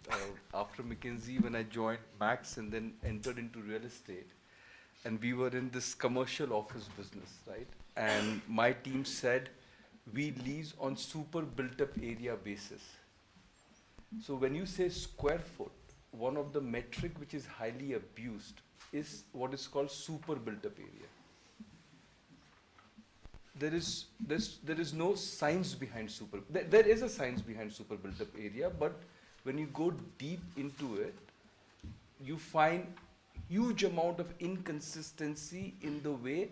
After McKinsey, when I joined Max and then entered into real estate, and we were in this commercial office business, right? And my team said, we lease on super built-up area basis. So when you say square foot, one of the metric which is highly abused is what is called super built-up area. There is no science behind super. There is a science behind super built-up area, but when you go deep into it, you find huge amount of inconsistency in the way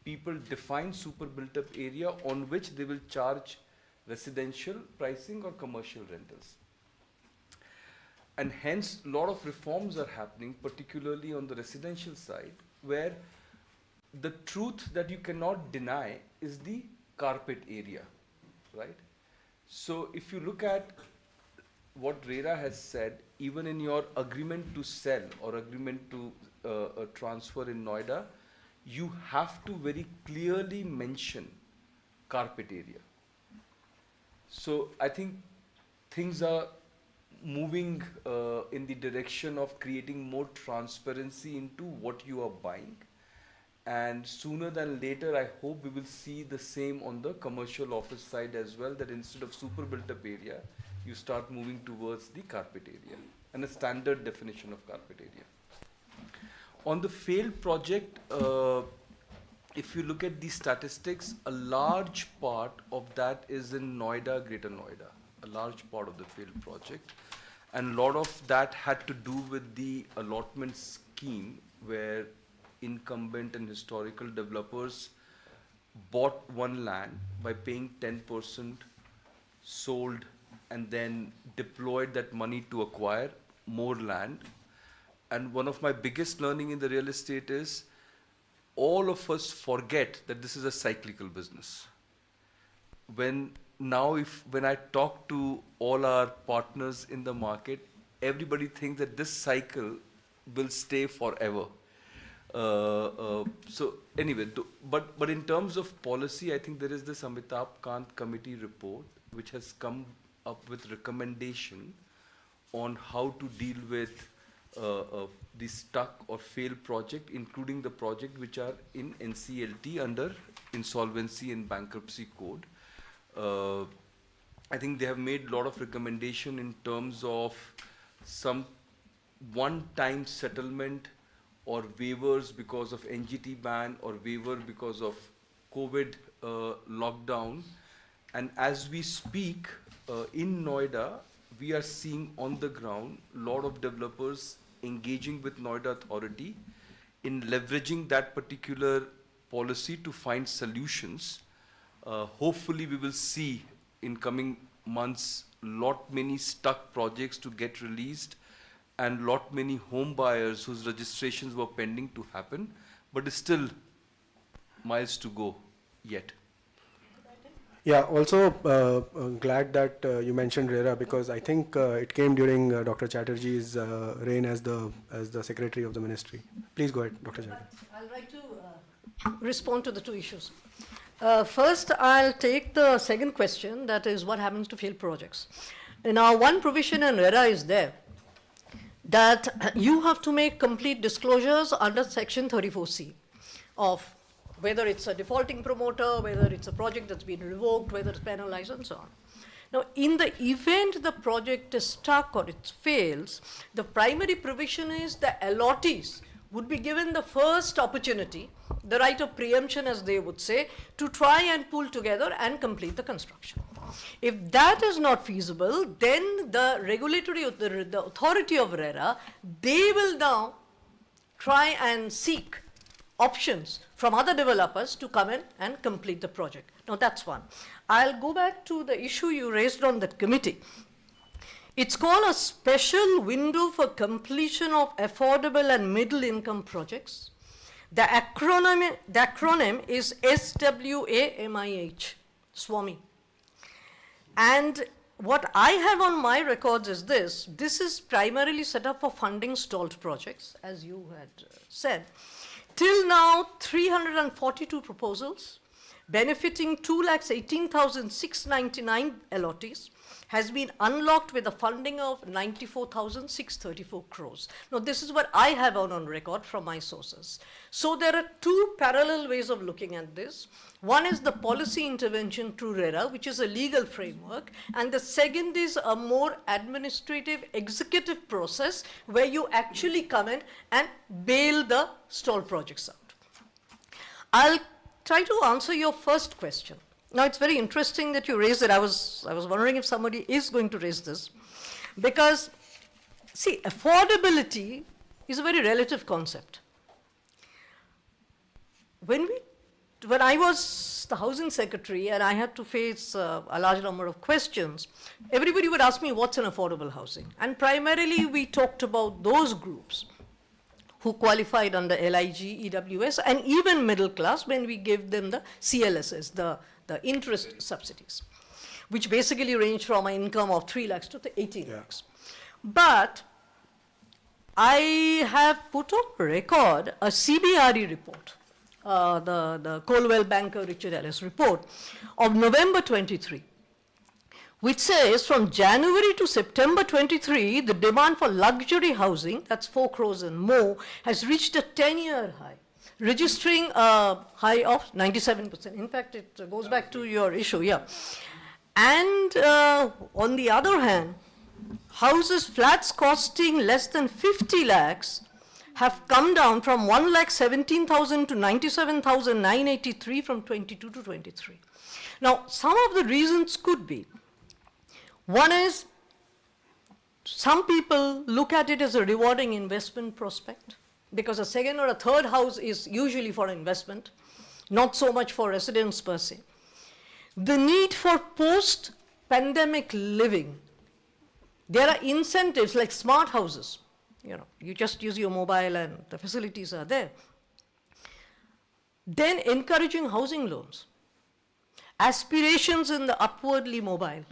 people define super built-up area on which they will charge residential pricing or commercial rentals. And hence, a lot of reforms are happening, particularly on the residential side, where the truth that you cannot deny is the carpet area, right? So if you look at what RERA has said, even in your agreement to sell or agreement to transfer in Noida, you have to very clearly mention carpet area. So I think things are moving in the direction of creating more transparency into what you are buying. And sooner than later, I hope we will see the same on the commercial office side as well, that instead of super built-up area, you start moving towards the carpet area and a standard definition of carpet area. On the failed project, if you look at the statistics, a large part of that is in Noida, Greater Noida, a large part of the failed project. And a lot of that had to do with the allotment scheme, where incumbent and historical developers bought one land by paying 10%, sold, and then deployed that money to acquire more land. And one of my biggest learning in the real estate is all of us forget that this is a cyclical business. When I talk to all our partners in the market, everybody thinks that this cycle will stay forever. So anyway, but in terms of policy, I think there is this Amitabh Kant committee report which has come up with recommendation on how to deal with the stuck or failed project, including the project which are in NCLT under Insolvency and Bankruptcy Code. I think they have made a lot of recommendation in terms of some one-time settlement or waivers because of NGT ban or waiver because of COVID lockdown. And as we speak, in Noida, we are seeing on the ground a lot of developers engaging with Noida Authority in leveraging that particular policy to find solutions. Hopefully we will see in coming months many stuck projects to get released and many home buyers whose registrations were pending to happen, but it's still miles to go yet. Yeah, also glad that you mentioned RERA, because I think it came during Dr. Chatterjee's reign as the secretary of the ministry. Please go ahead, Dr. Chatterjee. I'd like to respond to the two issues. First, I'll take the second question, that is what happens to failed projects. Now, one provision in RERA is there, that you have to make complete disclosures under section 34C of whether it's a defaulting promoter, whether it's a project that's been revoked, whether it's penalized, and so on. Now, in the event the project is stuck or it fails, the primary provision is the allottees would be given the first opportunity, the right of preemption, as they would say, to try and pull together and complete the construction. If that is not feasible, then the regulatory, the authority of RERA, they will now try and seek options from other developers to come in and complete the project. Now, that's one. I'll go back to the issue you raised on that committee. It's called a special window for completion of affordable and middle income projects. The acronym is SWAMIH, SWAMI. And what I have on my records is this is primarily set up for funding stalled projects, as you had said. Till now, 342 proposals benefiting 2,18,699 allottees, has been unlocked with a funding of 94,634 crores. Now, this is what I have on record from my sources. So there are two parallel ways of looking at this. One is the policy intervention through RERA, which is a legal framework, and the second is a more administrative executive process where you actually come in and bail the stalled projects out. I'll try to answer your first question. Now, it's very interesting that you raised it. I was wondering if somebody is going to raise this, because, see, affordability is a very relative concept. When I was the housing secretary and I had to face a large number of questions, everybody would ask me, what's an affordable housing? And primarily, we talked about those groups who qualified under LIG, EWS, and even middle class when we gave them the CLSS, the interest subsidies, which basically range from an income of 3 lakhs to 18 lakhs. But I have put on record a CBRE report, the Coldwell Banker Richard Ellis report of November 23, which says from January to September 23, the demand for luxury housing, that's 4 crores and more, has reached a 10-year high, registering a high of 97%. In fact, it goes back to your issue, yeah. And on the other hand, flats costing less than 50 lakhs have come down from 1,17,000 to 97,983 from 22 to 23. Now, some of the reasons could be, one is some people look at it as a rewarding investment prospect, because a second or a third house is usually for investment, not so much for residence per se. The need for post-pandemic living. There are incentives like smart houses. You just use your mobile and the facilities are there. Then encouraging housing loans. Aspirations in the upwardly mobile.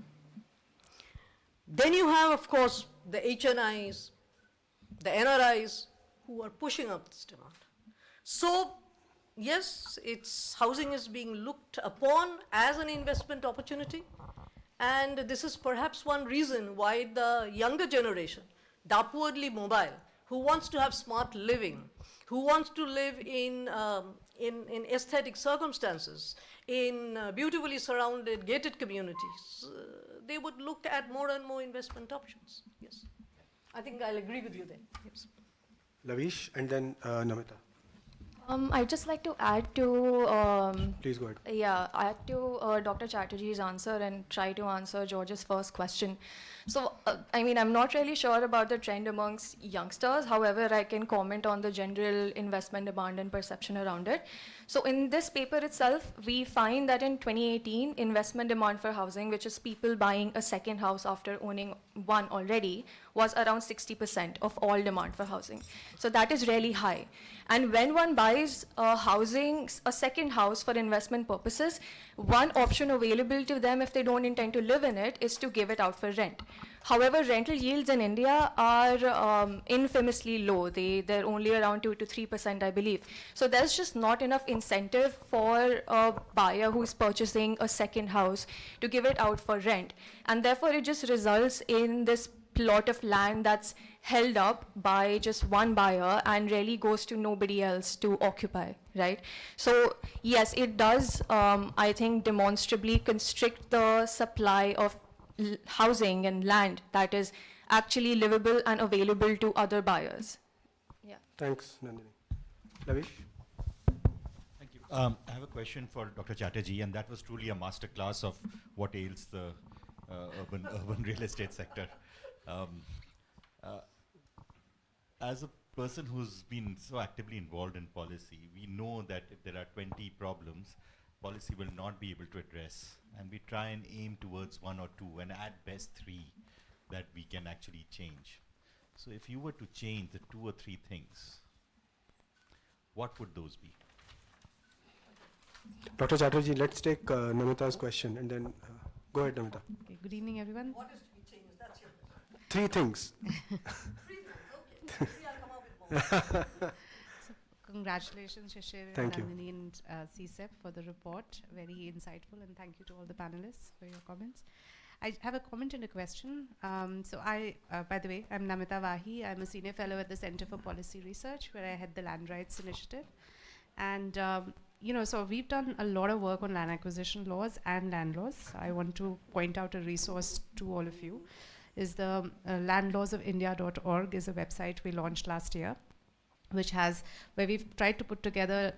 Then you have, of course, the HNIs, the NRIs, who are pushing up this demand. So, yes, housing is being looked upon as an investment opportunity, and this is perhaps one reason why the younger generation, the upwardly mobile, who wants to have smart living, who wants to live in aesthetic circumstances, in beautifully surrounded gated communities, they would look at more and more investment options. Yes, I think I'll agree with you there. Yes. Laveesh and then Namita. I'd just like to add to Please go ahead. Yeah, add to Dr. Chatterjee's answer and try to answer George's first question. So, I'm not really sure about the trend amongst youngsters. However, I can comment on the general investment demand and perception around it. So, in this paper itself, we find that in 2018, investment demand for housing, which is people buying a second house after owning one already, was around 60% of all demand for housing. So, that is really high. And when one buys a second house for investment purposes, one option available to them if they don't intend to live in it is to give it out for rent. However, rental yields in India are infamously low. They're only around 2 to 3%, I believe. So there's just not enough incentive for a buyer who's purchasing a second house to give it out for rent. And therefore, it just results in this plot of land that's held up by just one buyer and really goes to nobody else to occupy, right? So yes, it does, I think, demonstrably constrict the supply of housing and land that is actually livable and available to other buyers. Yeah. Thanks, Nandini. Laveesh? Thank you. I have a question for Dr. Chatterjee, and that was truly a masterclass of what ails the urban real estate sector. As a person who's been so actively involved in policy, we know that if there are 20 problems, policy will not be able to address. And we try and aim towards 1 or 2, and at best 3 that we can actually change. So if you were to change the 2 or 3 things, what would those be? Dr. Chatterjee, let's take Namita's question and then go ahead, Namita. Okay, good evening, everyone. What is to be changed? That's your question. 3 things. 3 things, okay. Maybe I'll come up with more. congratulations, Shishir, Thank you. Nandini, and CSEP for the report. Very insightful, and thank you to all the panelists for your comments. I have a comment and a question. By the way, I'm Namita Vahi. I'm a senior fellow at the Center for Policy Research, where I head the Land Rights Initiative. And, so we've done a lot of work on land acquisition laws and land laws. I want to point out a resource to all of you. Is the landlawsofindia.org is a website we launched last year, where we've tried to put together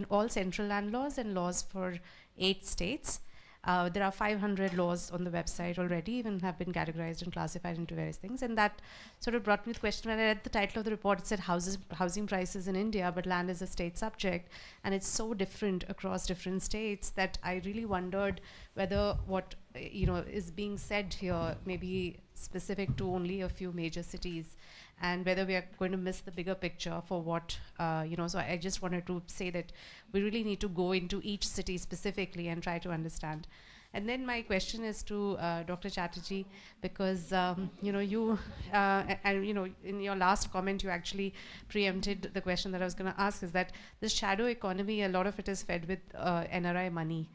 all central land laws and laws for 8 states. There are 500 laws on the website already, even have been categorized and classified into various things. And that sort of brought me to the question, when I read the title of the report, it said housing prices in India, but land is a state subject. And it's so different across different states that I really wondered whether what is being said here may be specific to only a few major cities, and whether we are going to miss the bigger picture for what, so I just wanted to say that we really need to go into each city specifically and try to understand. And then my question is to Dr. Chatterjee, because, in your last comment, you actually preempted the question that I was going to ask, is that this shadow economy, a lot of it is fed with NRI money.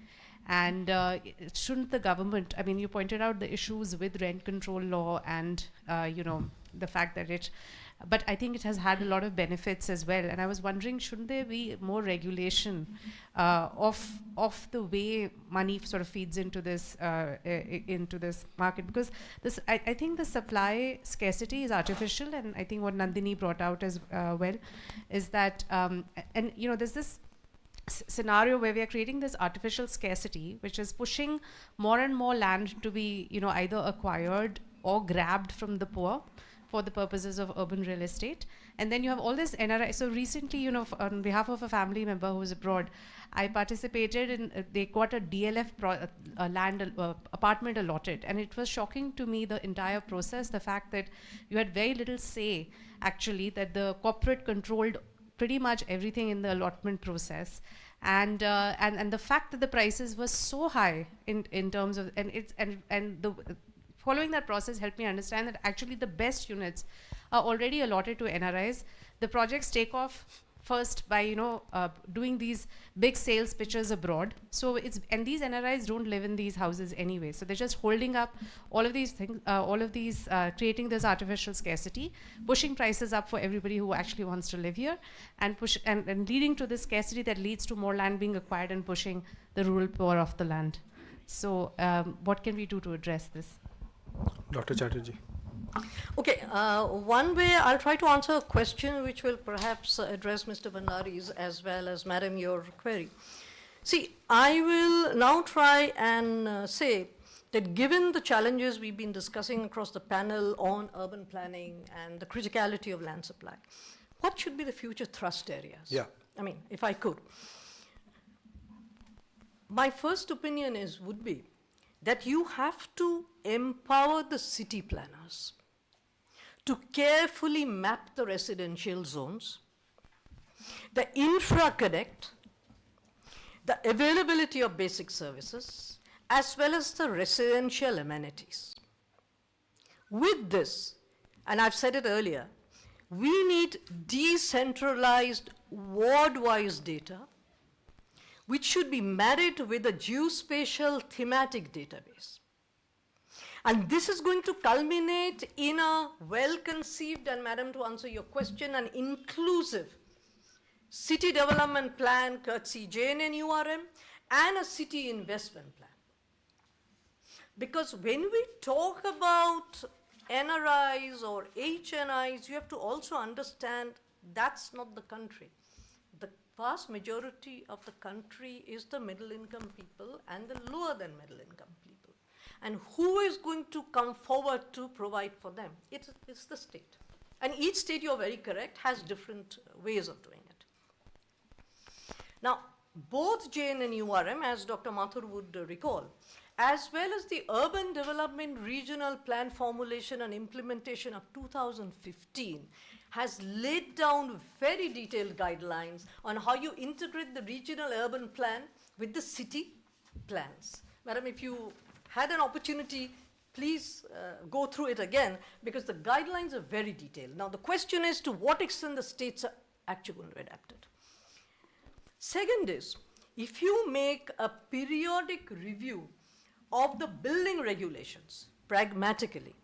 And shouldn't the government, you pointed out the issues with rent control law and, the fact that but I think it has had a lot of benefits as well. And I was wondering, shouldn't there be more regulation of the way money sort of feeds into this market? Because I think the supply scarcity is artificial, and I think what Nandini brought out as well is that, there's this scenario where we are creating this artificial scarcity, which is pushing more and more land to be, either acquired or grabbed from the poor for the purposes of urban real estate. And then you have all this NRI. So recently, on behalf of a family member who was abroad, I participated in, they got a DLF apartment allotted. And it was shocking to me, the entire process, the fact that you had very little say, actually, that the corporate controlled pretty much everything in the allotment process. And the fact that the prices were so high in terms of, following that process helped me understand that actually the best units are already allotted to NRIs. The projects take off first by doing these big sales pitches abroad. So and these NRIs don't live in these houses anyway. So they're just holding up all of these things, creating this artificial scarcity, pushing prices up for everybody who actually wants to live here, and leading to this scarcity that leads to more land being acquired and pushing the rural poor off the land. So what can we do to address this? Dr. Chatterjee. Okay, one way I'll try to answer a question which will perhaps address Mr. Bhandari's as well as Madam your query. See, I will now try and say that given the challenges we've been discussing across the panel on urban planning and the criticality of land supply, what should be the future thrust areas? Yeah. If I could. My first opinion would be that you have to empower the city planners to carefully map the residential zones, the infra-connect, the availability of basic services, as well as the residential amenities. With this, and I've said it earlier, we need decentralized ward-wise data, which should be married with a geospatial thematic database. And this is going to culminate in a well-conceived, and Madam, to answer your question, an inclusive city development plan, courtesy JNNURM, and a city investment plan. Because when we talk about NRIs or HNIs, you have to also understand that's not the country. The vast majority of the country is the middle-income people and the lower than middle-income people. And who is going to come forward to provide for them? It's the state. And each state, you're very correct, has different ways of doing it. Now, both JNNURM, as Dr. Mathur would recall, as well as the Urban Development Regional Plan Formulation and Implementation of 2015, has laid down very detailed guidelines on how you integrate the regional urban plan with the city plans. Madam, if you had an opportunity, please go through it again, because the guidelines are very detailed. Now, the question is to what extent the states are actually going to adapt it. Second is, if you make a periodic review of the building regulations pragmatically,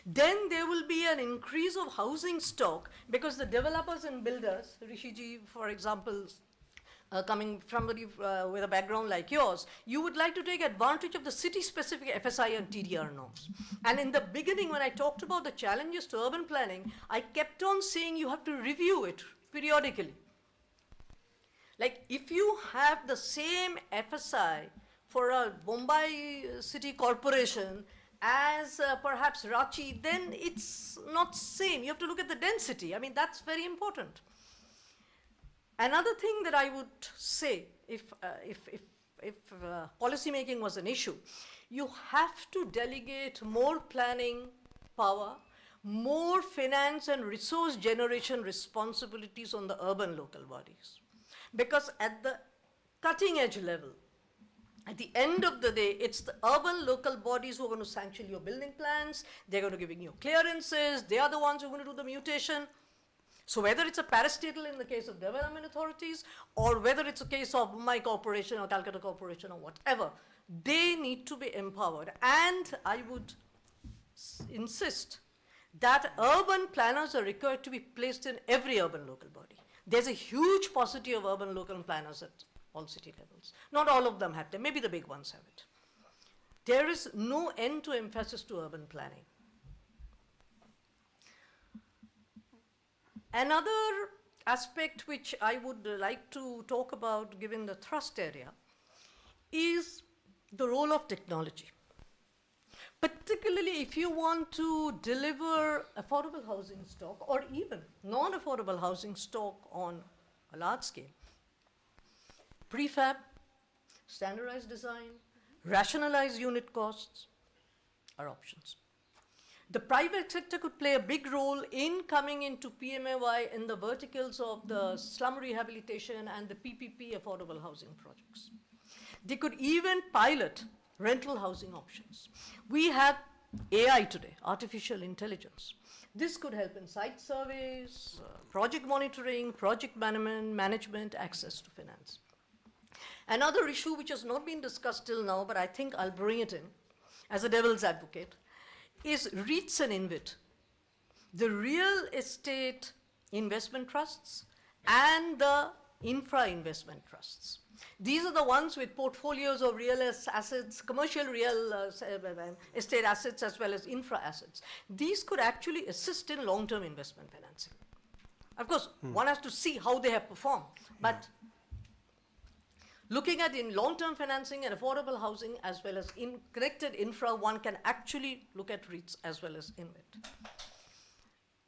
then there will be an increase of housing stock because the developers and builders, Rishi ji, for example, coming from with a background like yours, you would like to take advantage of the city-specific FSI and TDR norms. And in the beginning, when I talked about the challenges to urban planning, I kept on saying you have to review it periodically. Like if you have the same FSI for a Mumbai city corporation as perhaps Ranchi, then it's not same. You have to look at the density. I mean, that's very important. Another thing that I would say, if policy making was an issue, you have to delegate more planning power, more finance and resource generation responsibilities on the urban local bodies. Because at the cutting edge level, at the end of the day, it's the urban local bodies who are going to sanction your building plans, they're going to give you clearances, they are the ones who are going to do the mutation. So whether it's a parastatal in the case of development authorities, or whether it's a case of Mumbai Corporation or Calcutta Corporation or whatever, they need to be empowered. And I would insist that urban planners are required to be placed in every urban local body. There's a huge paucity of urban local planners at all city levels. Not all of them have them, maybe the big ones have it. There is no end to emphasis to urban planning. Another aspect which I would like to talk about, given the thrust area, is the role of technology. Particularly if you want to deliver affordable housing stock or even non-affordable housing stock on a large scale. Prefab, standardized design, rationalized unit costs are options. The private sector could play a big role in coming into PMAY in the verticals of the slum rehabilitation and the PPP affordable housing projects. They could even pilot rental housing options. We have AI today, artificial intelligence. This could help in site surveys, project monitoring, project management, access to finance. Another issue which has not been discussed till now, but I think I'll bring it in as a devil's advocate, is REITs and InvIT, the real estate investment trusts and the infra investment trusts. These are the ones with portfolios of real assets, commercial real estate assets as well as infra assets. These could actually assist in long-term investment financing. Of course, one has to see how they have performed, but looking at in long-term financing and affordable housing as well as in connected infra, one can actually look at REITs as well as InvIT.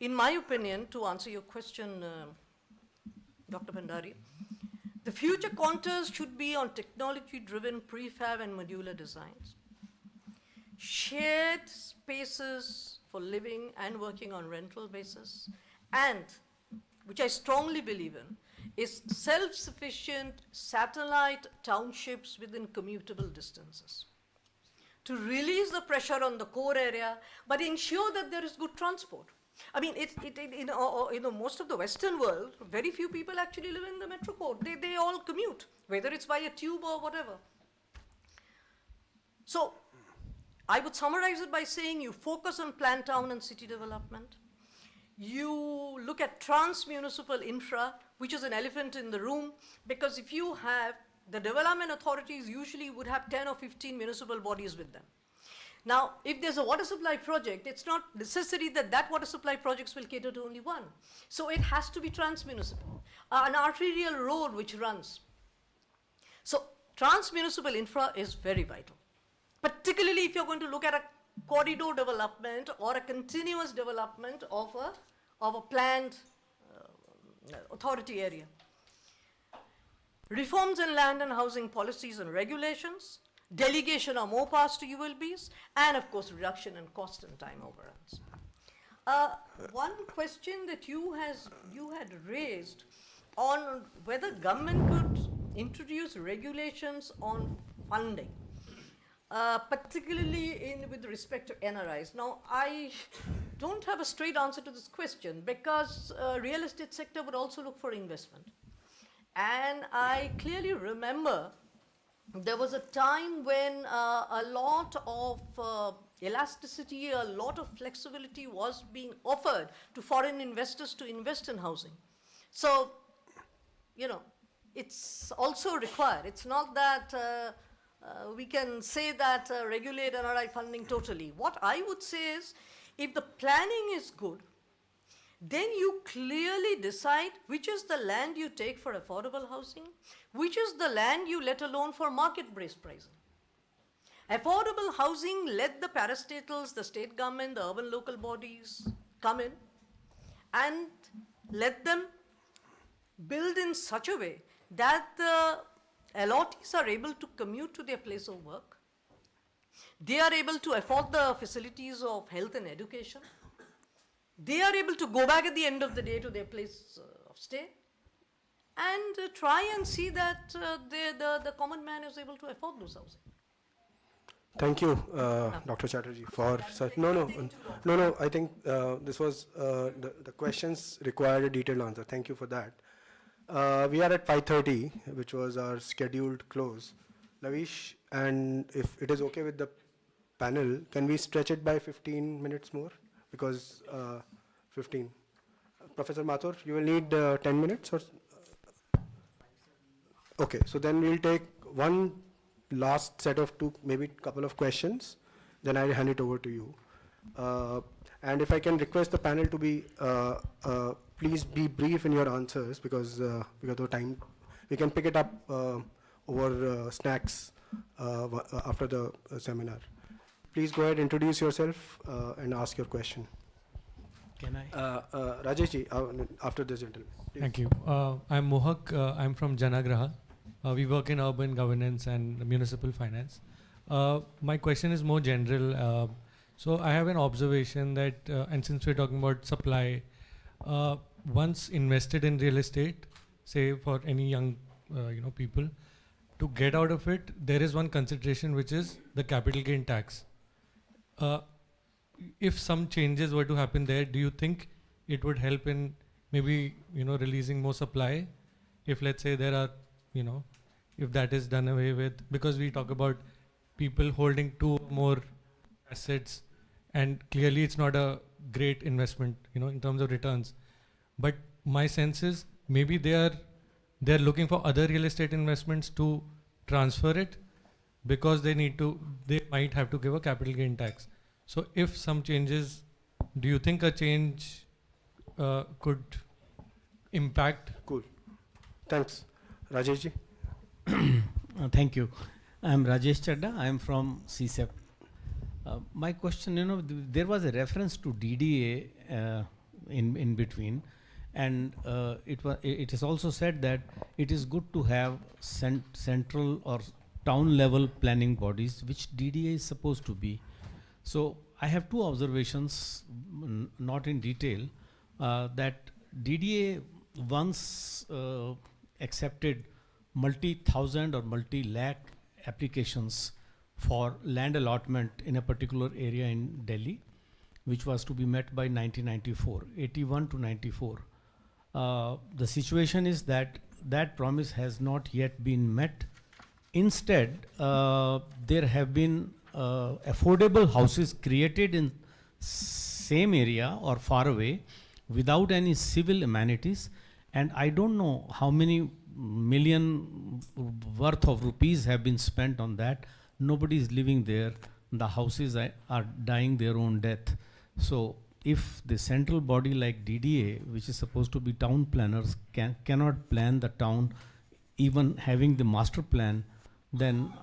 In my opinion, to answer your question, Dr. Bhandari, the future contours should be on technology-driven prefab and modular designs, shared spaces for living and working on rental basis, and, which I strongly believe in, is self-sufficient satellite townships within commutable distances to release the pressure on the core area, but ensure that there is good transport. I mean, most of the Western world, very few people actually live in the metro core. They all commute, whether it's by a tube or whatever. So I would summarize it by saying you focus on planned town and city development. You look at trans-municipal infra, which is an elephant in the room, because if you have, the development authorities usually would have 10 or 15 municipal bodies with them. Now, if there's a water supply project, it's not necessary that that water supply projects will cater to only one. So it has to be trans-municipal, an arterial road which runs. So trans-municipal infra is very vital, particularly if you're going to look at a corridor development or a continuous development of a planned authority area. Reforms in land and housing policies and regulations, delegation of more powers to ULBs, and of course reduction in cost and time overruns. One question that you had raised on whether government could introduce regulations on funding, particularly with respect to NRIs. Now, I don't have a straight answer to this question because real estate sector would also look for investment. And I clearly remember there was a time when a lot of elasticity, a lot of flexibility was being offered to foreign investors to invest in housing. So, you know, it's also required. It's not that we can say that regulate NRI funding totally. What I would say is, if the planning is good, then you clearly decide which is the land you take for affordable housing, which is the land you let alone for market-based pricing. Affordable housing, let the parastatals, the state government, the urban local bodies come in and let them build in such a way that the allottees are able to commute to their place of work. They are able to afford the facilities of health and education. They are able to go back at the end of the day to their place of stay and try and see that the common man is able to afford those housing. Thank you, Dr. Chatterjee, for such. No. I think this was the questions required a detailed answer. Thank you for that. We are at 5:30, which was our scheduled close. Laveesh, and if it is okay with the panel, can we stretch it by 15 minutes more? Because 15. Professor Mathur, you will need 10 minutes or? Okay, so then we'll take one last set of two, maybe couple of questions, then I'll hand it over to you. And if I can request the panel to be, please be brief in your answers because of time. We can pick it up over snacks after the seminar. Please go ahead, introduce yourself and ask your question. Can I? Rajeshji, after this gentleman. Please. Thank you. I'm Mohak. I'm from Janagraha. We work in urban governance and municipal finance. My question is more general. So I have an observation that, and since we're talking about supply, once invested in real estate, say for any young people, to get out of it, there is one consideration which is the capital gain tax. If some changes were to happen there, do you think it would help in maybe releasing more supply? If let's say there are if that is done away with, because we talk about people holding two more assets, and clearly it's not a great investment, in terms of returns. But my sense is maybe they're looking for other real estate investments to transfer it, because they might have to give a capital gain tax. So if some changes, do you think a change could impact? Cool. Thanks. Rajeshji. Thank you. I'm Rajesh Chadda. I'm from CSEP. My question, there was a reference to DDA in between, and it is also said that it is good to have central or town level planning bodies, which DDA is supposed to be. So I have two observations, not in detail, that DDA once accepted multi-thousand or multi-lakh applications for land allotment in a particular area in Delhi, which was to be met by 1994, 81 to 94. The situation is that that promise has not yet been met. Instead, there have been affordable houses created in same area or far away without any civil amenities, and I don't know how many million worth of rupees have been spent on that. Nobody is living there. The houses are dying their own death. So if the central body like DDA, which is supposed to be town planners, cannot plan the town, even having the master plan, then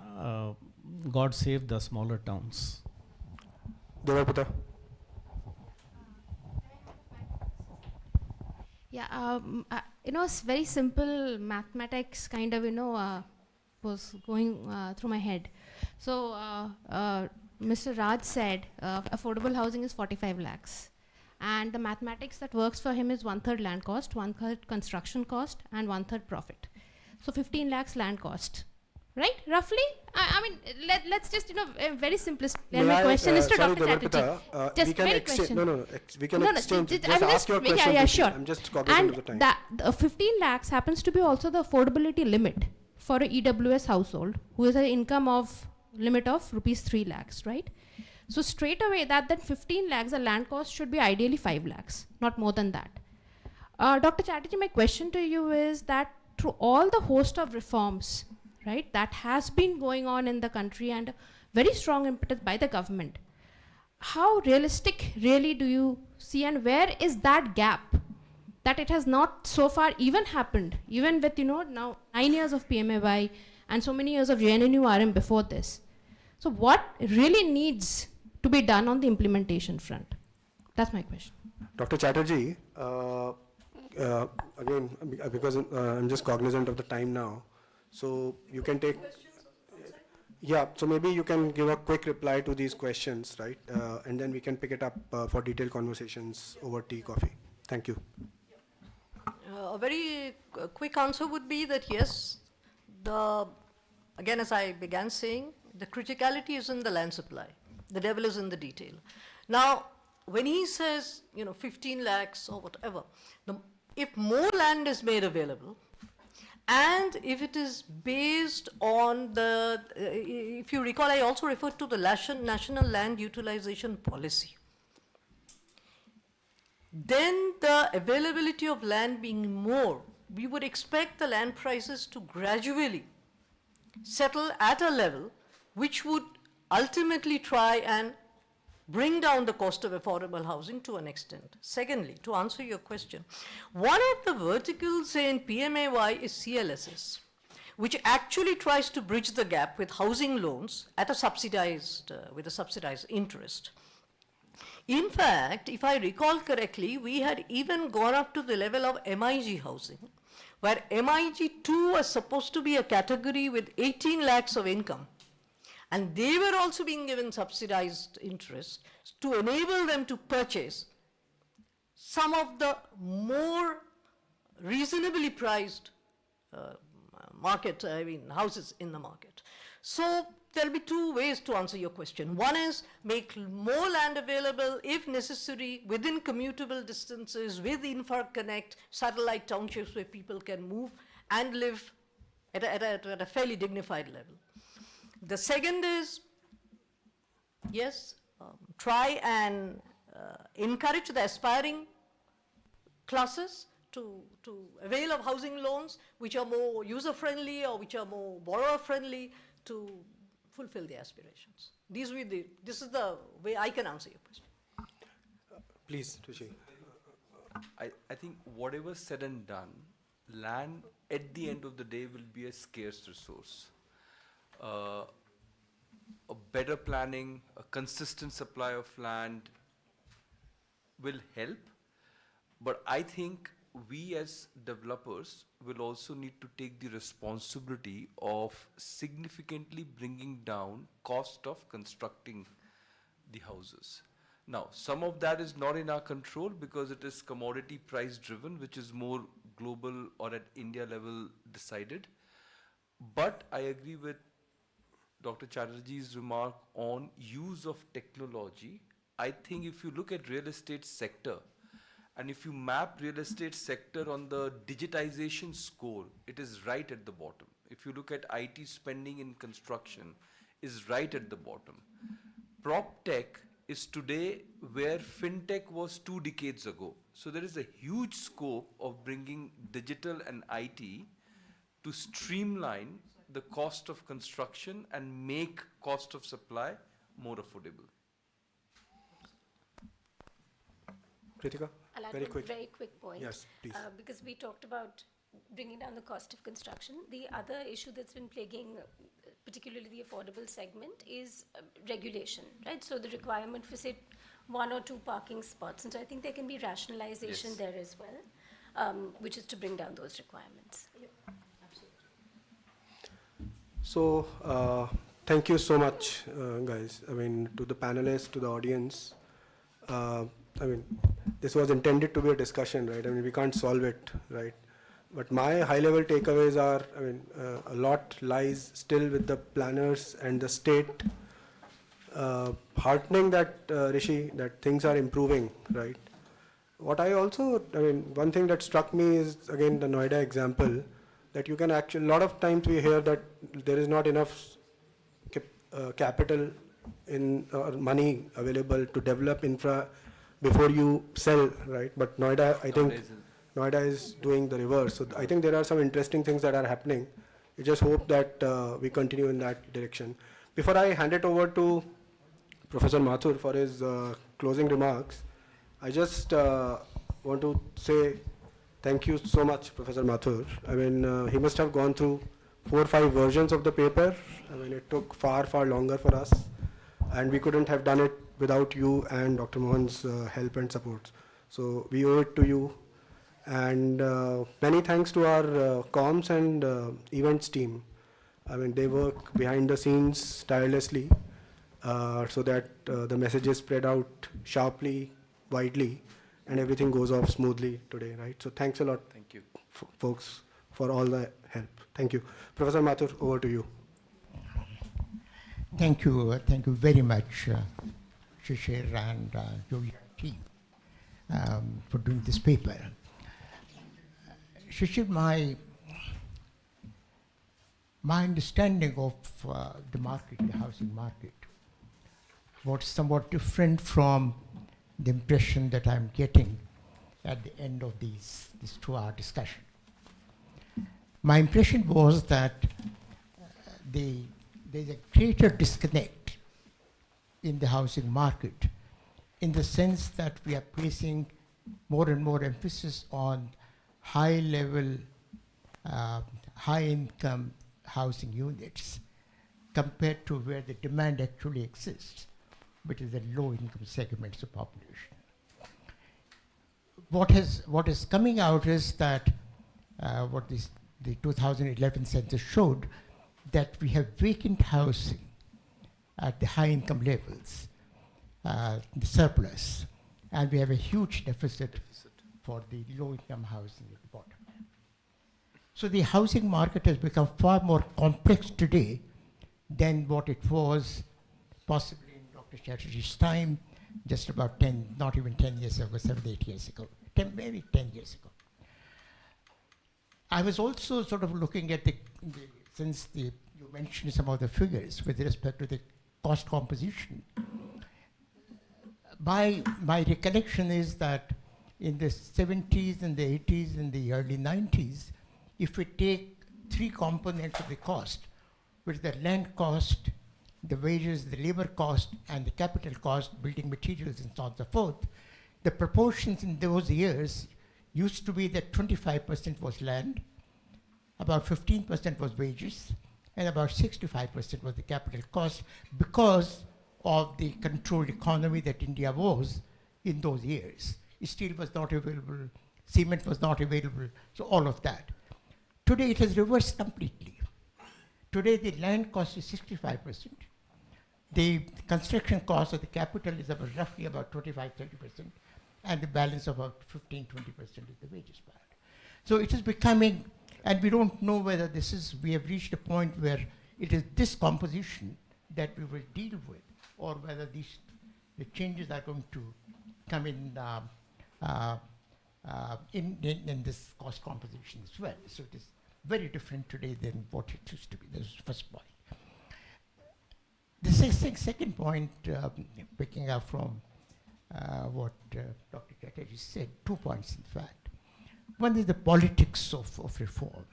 God save the smaller towns. Devapata. Yeah, it's very simple mathematics kind of, was going through my head. So, Mr. Raj said affordable housing is 45 lakhs. And the mathematics that works for him is 1/3 land cost, 1/3 construction cost, and 1/3 profit. So 15 lakhs land cost, right? Roughly, I mean, let's just, very simplistic. May And my I, question is to sorry, Dr. Chatterjee. Nandita, Just we can very exchange. question. No, we can No, exchange. just- Just I'm ask your question. yeah, quickly. sure. I'm just cognizant of the time. And that 15 lakhs happens to be also the affordability limit for a EWS household who has an income of limit of rupees 3 lakhs, right? So straight away that 15 lakhs, the land cost should be ideally 5 lakhs, not more than that. Dr. Chatterjee, my question to you is that through all the host of reforms, right, that has been going on in the country and very strong impetus by the government, how realistic really do you see, and where is that gap that it has not so far even happened, even with, now 9 years of PMAY and so many years of JNNU-RM before this? So what really needs to be done on the implementation front? That's my question. Dr. Chatterjee, again, because I'm just cognizant of the time now, so you can take. Yeah, so maybe you can give a quick reply to these questions, right? And then we can pick it up for detailed conversations over tea, coffee. Thank you. A very quick answer would be that yes, again, as I began saying, the criticality is in the land supply. The devil is in the detail. Now, when he says, 15 lakhs or whatever, if more land is made available, and if it is based on if you recall, I also referred to the National Land Utilization Policy. Then the availability of land being more, we would expect the land prices to gradually settle at a level which would ultimately try and bring down the cost of affordable housing to an extent. Secondly, to answer your question, one of the verticals in PMAY is CLSS, which actually tries to bridge the gap with housing loans at a subsidized, with a subsidized interest. In fact, if I recall correctly, we had even gone up to the level of MIG housing, where MIG 2 was supposed to be a category with 18 lakhs of income. And they were also being given subsidized interest to enable them to purchase some of the more reasonably priced houses in the market. So there'll be two ways to answer your question. One is make more land available, if necessary, within commutable distances, with interconnect, satellite townships where people can move and live at a fairly dignified level. The second is, yes, try and encourage the aspiring classes to avail of housing loans which are more user-friendly or which are more borrower-friendly to fulfill their aspirations. This is the way I can answer your question. Please, Rishi. I think whatever said and done, land at the end of the day will be a scarce resource. A better planning, a consistent supply of land will help, but I think we as developers will also need to take the responsibility of significantly bringing down cost of constructing the houses. Now, some of that is not in our control because it is commodity price driven, which is more global or at India level decided. But I agree with Dr. Chatterjee's remark on use of technology. I think if you look at real estate sector, and if you map real estate sector on the digitization score, it is right at the bottom. If you look at IT spending in construction, is right at the bottom. Prop tech is today where fintech was 2 decades ago. So there is a huge scope of bringing digital and IT to streamline the cost of construction and make cost of supply more affordable. Pritika, I'll add very one quick. very quick point. Yes, please. Because we talked about bringing down the cost of construction. The other issue that's been plaguing particularly the affordable segment is regulation, right? So the requirement for, say, 1 or 2 parking spots. And so I think there can be rationalization there as well, which is to bring down those requirements. So, thank you so much, guys. I mean, to the panelists, to the audience. I mean, this was intended to be a discussion, right? I mean, we can't solve it, right? But my high-level takeaways are, a lot lies still with the planners and the state. Heartening that, Rishi, that things are improving, right? What I also, one thing that struck me is, again, the Noida example, that you can actually, a lot of times we hear that there is not enough capital or money available to develop infra before you sell, right? But Noida, I think, Noida is doing the reverse. So I think there are some interesting things that are happening. We just hope that we continue in that direction. Before I hand it over to Professor Mathur for his closing remarks, I just want to say thank you so much, Professor Mathur. He must have gone through 4 or 5 versions of the paper. It took far, far longer for us, and we couldn't have done it without you and Dr. Mohan's help and support. So we owe it to you. And many thanks to our comms and events team. They work behind the scenes tirelessly so that the messages spread out sharply, widely, and everything goes off smoothly today, right? So thanks a lot, Thank you, folks, for all the help. Thank you. Professor Mathur, over to you. Thank you very much, Shishir and your team for doing this paper. Shishir, my understanding of the market, the housing market, was somewhat different from the impression that I'm getting at the end of this 2-hour discussion. My impression was that there's a greater disconnect in the housing market, in the sense that we are placing more and more emphasis on high-level, high-income housing units compared to where the demand actually exists, which is the low-income segments of population. What is coming out is that the 2011 census showed that we have vacant housing at the high-income levels, the surplus, and we have a huge deficit for the low-income housing at the bottom. So the housing market has become far more complex today than what it was possibly in Dr. Chatterjee's time, just about 10, not even 10 years ago, 7, 8 years ago, maybe 10 years ago. I was also sort of looking at you mentioned some of the figures with respect to the cost composition. My recollection is that in the 70s and the 80s and the early 90s, if we take 3 components of the cost, which is the land cost, the wages, the labor cost, and the capital cost, building materials, and so on and so forth, the proportions in those years used to be that 25% was land, about 15% was wages, and about 65% was the capital cost, because of the controlled economy that India was in those years. Steel was not available, cement was not available, so all of that. Today it has reversed completely. Today the land cost is 65%. The construction cost of the capital is roughly about 25-30%, and the balance about 15-20% is the wages part. So it is becoming, and we don't know whether we have reached a point where it is this composition that we will deal with, or whether the changes are going to come in this cost composition as well. So it is very different today than what it used to be. This is the first point. The second point, picking up from what Dr. Chatterjee said, 2 points in fact. One is the politics of reform.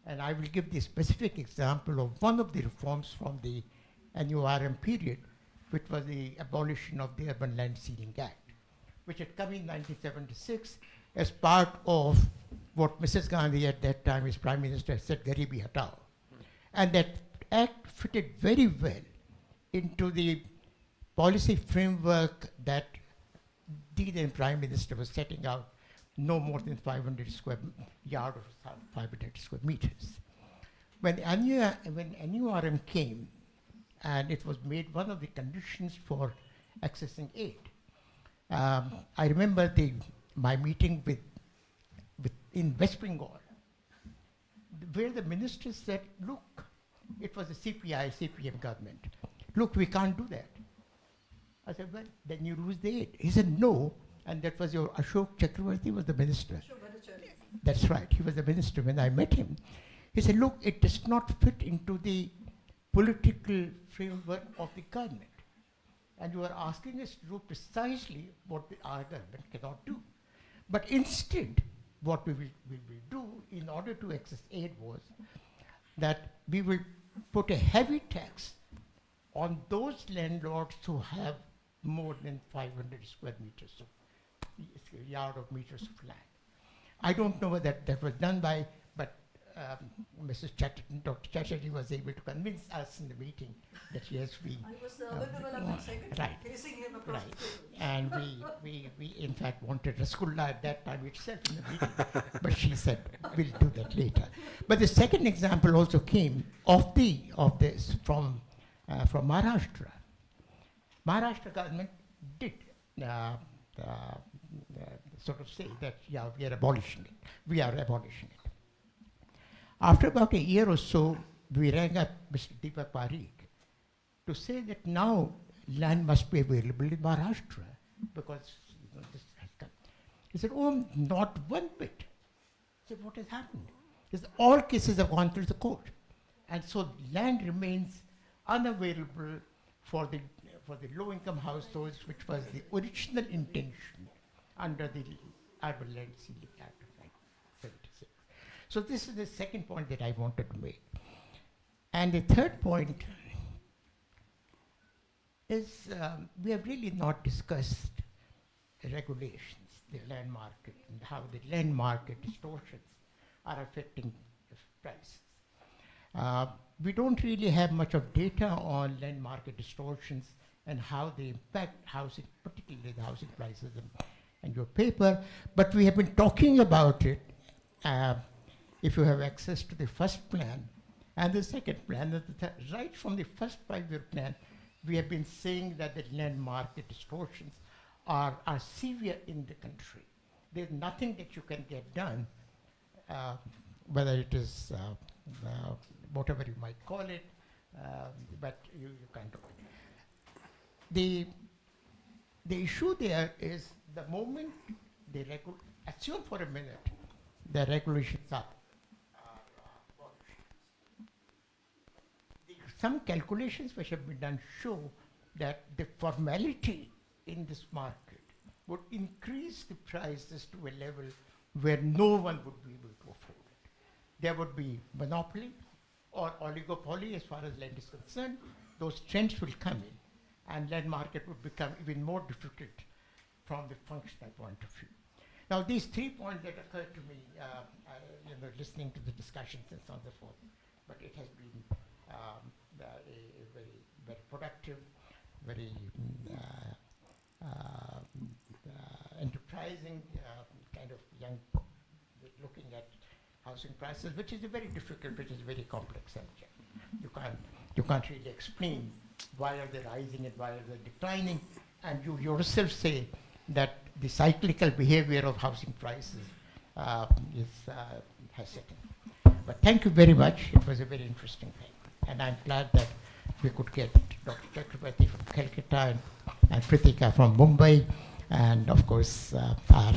And I will give the specific example of one of the reforms from the NURM period, which was the abolition of the Urban Land Ceiling Act, which had come in 1976 as part of what Mrs. Gandhi at that time as Prime Minister said, Garibi Hatao. And that act fitted very well into the policy framework that the then Prime Minister was setting out, no more than 500 square yard or 500 square meters. When NURM came, and it was made one of the conditions for accessing aid. I remember my meeting with in West Bengal, where the minister said, look, it was a CPM government. Look, we can't do that. I said, well, then you lose the aid. He said, no, and that was your Ashok Chakravarti was the minister. That's right, he was the minister when I met him. He said, look, it does not fit into the political framework of the government. And you are asking us to do precisely what our government cannot do. But instead, what we will do in order to access aid was that we will put a heavy tax on those landlords who have more than 500 square meters of yard of meters of land. I don't know whether that was done by, but Dr. Chatterjee was able to convince us in the meeting that yes, we. I was the urban development secretary, right, facing him across right. the table. And we in fact wanted Rasgulla at that time itself in the meeting, but she said we'll do that later. But the second example also came of this from Maharashtra. Maharashtra government did sort of say that yeah, we are abolishing it. We are abolishing it. After about a year or so, we rang up Mr. Deepak Parikh to say that now land must be available in Maharashtra because this has come. He said, oh, not one bit. I said, what has happened? He said, all cases have gone through the court. And so land remains unavailable for the low-income households, which was the original intention under the Urban Land Ceiling Act of 1976. So this is the second point that I wanted to make. And the third point is we have really not discussed regulations, the land market, and how the land market distortions are affecting the prices. We don't really have much of data on land market distortions and how they impact housing, particularly the housing prices and your paper, but we have been talking about it. If you have access to the first plan and the second plan, right from the first 5-year plan, we have been saying that the land market distortions are severe in the country. There's nothing that you can get done, whether it is whatever you might call it, but you can't do it. The issue there is the moment they assume for a minute the regulations are some calculations which have been done show that the formality in this market would increase the prices to a level where no one would be able to afford it. There would be monopoly or oligopoly as far as land is concerned. Those trends will come in and land market would become even more difficult from the functional point of view. Now these 3 points that occurred to me, listening to the discussions and so on and so forth, but it has been a very productive, very enterprising kind of young looking at housing prices, which is a very difficult, which is a very complex subject. You can't really explain why are they rising and why are they declining, and you yourself say that the cyclical behavior of housing prices has set in. But thank you very much. It was a very interesting thing. And I'm glad that we could get Dr. Chakravarti from Calcutta and Pritika from Mumbai, and of course our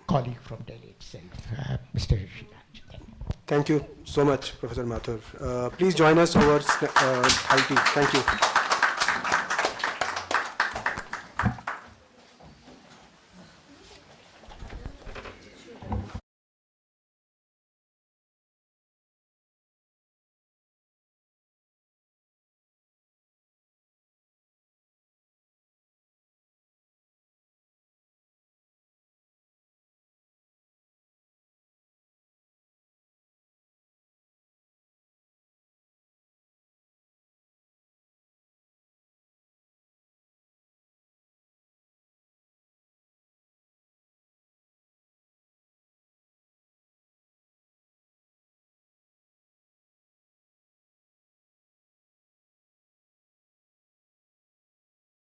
colleague from Delhi itself, Mr. Rishi. Thank you so much, Professor Mathur. Please join us over high tea. Thank you.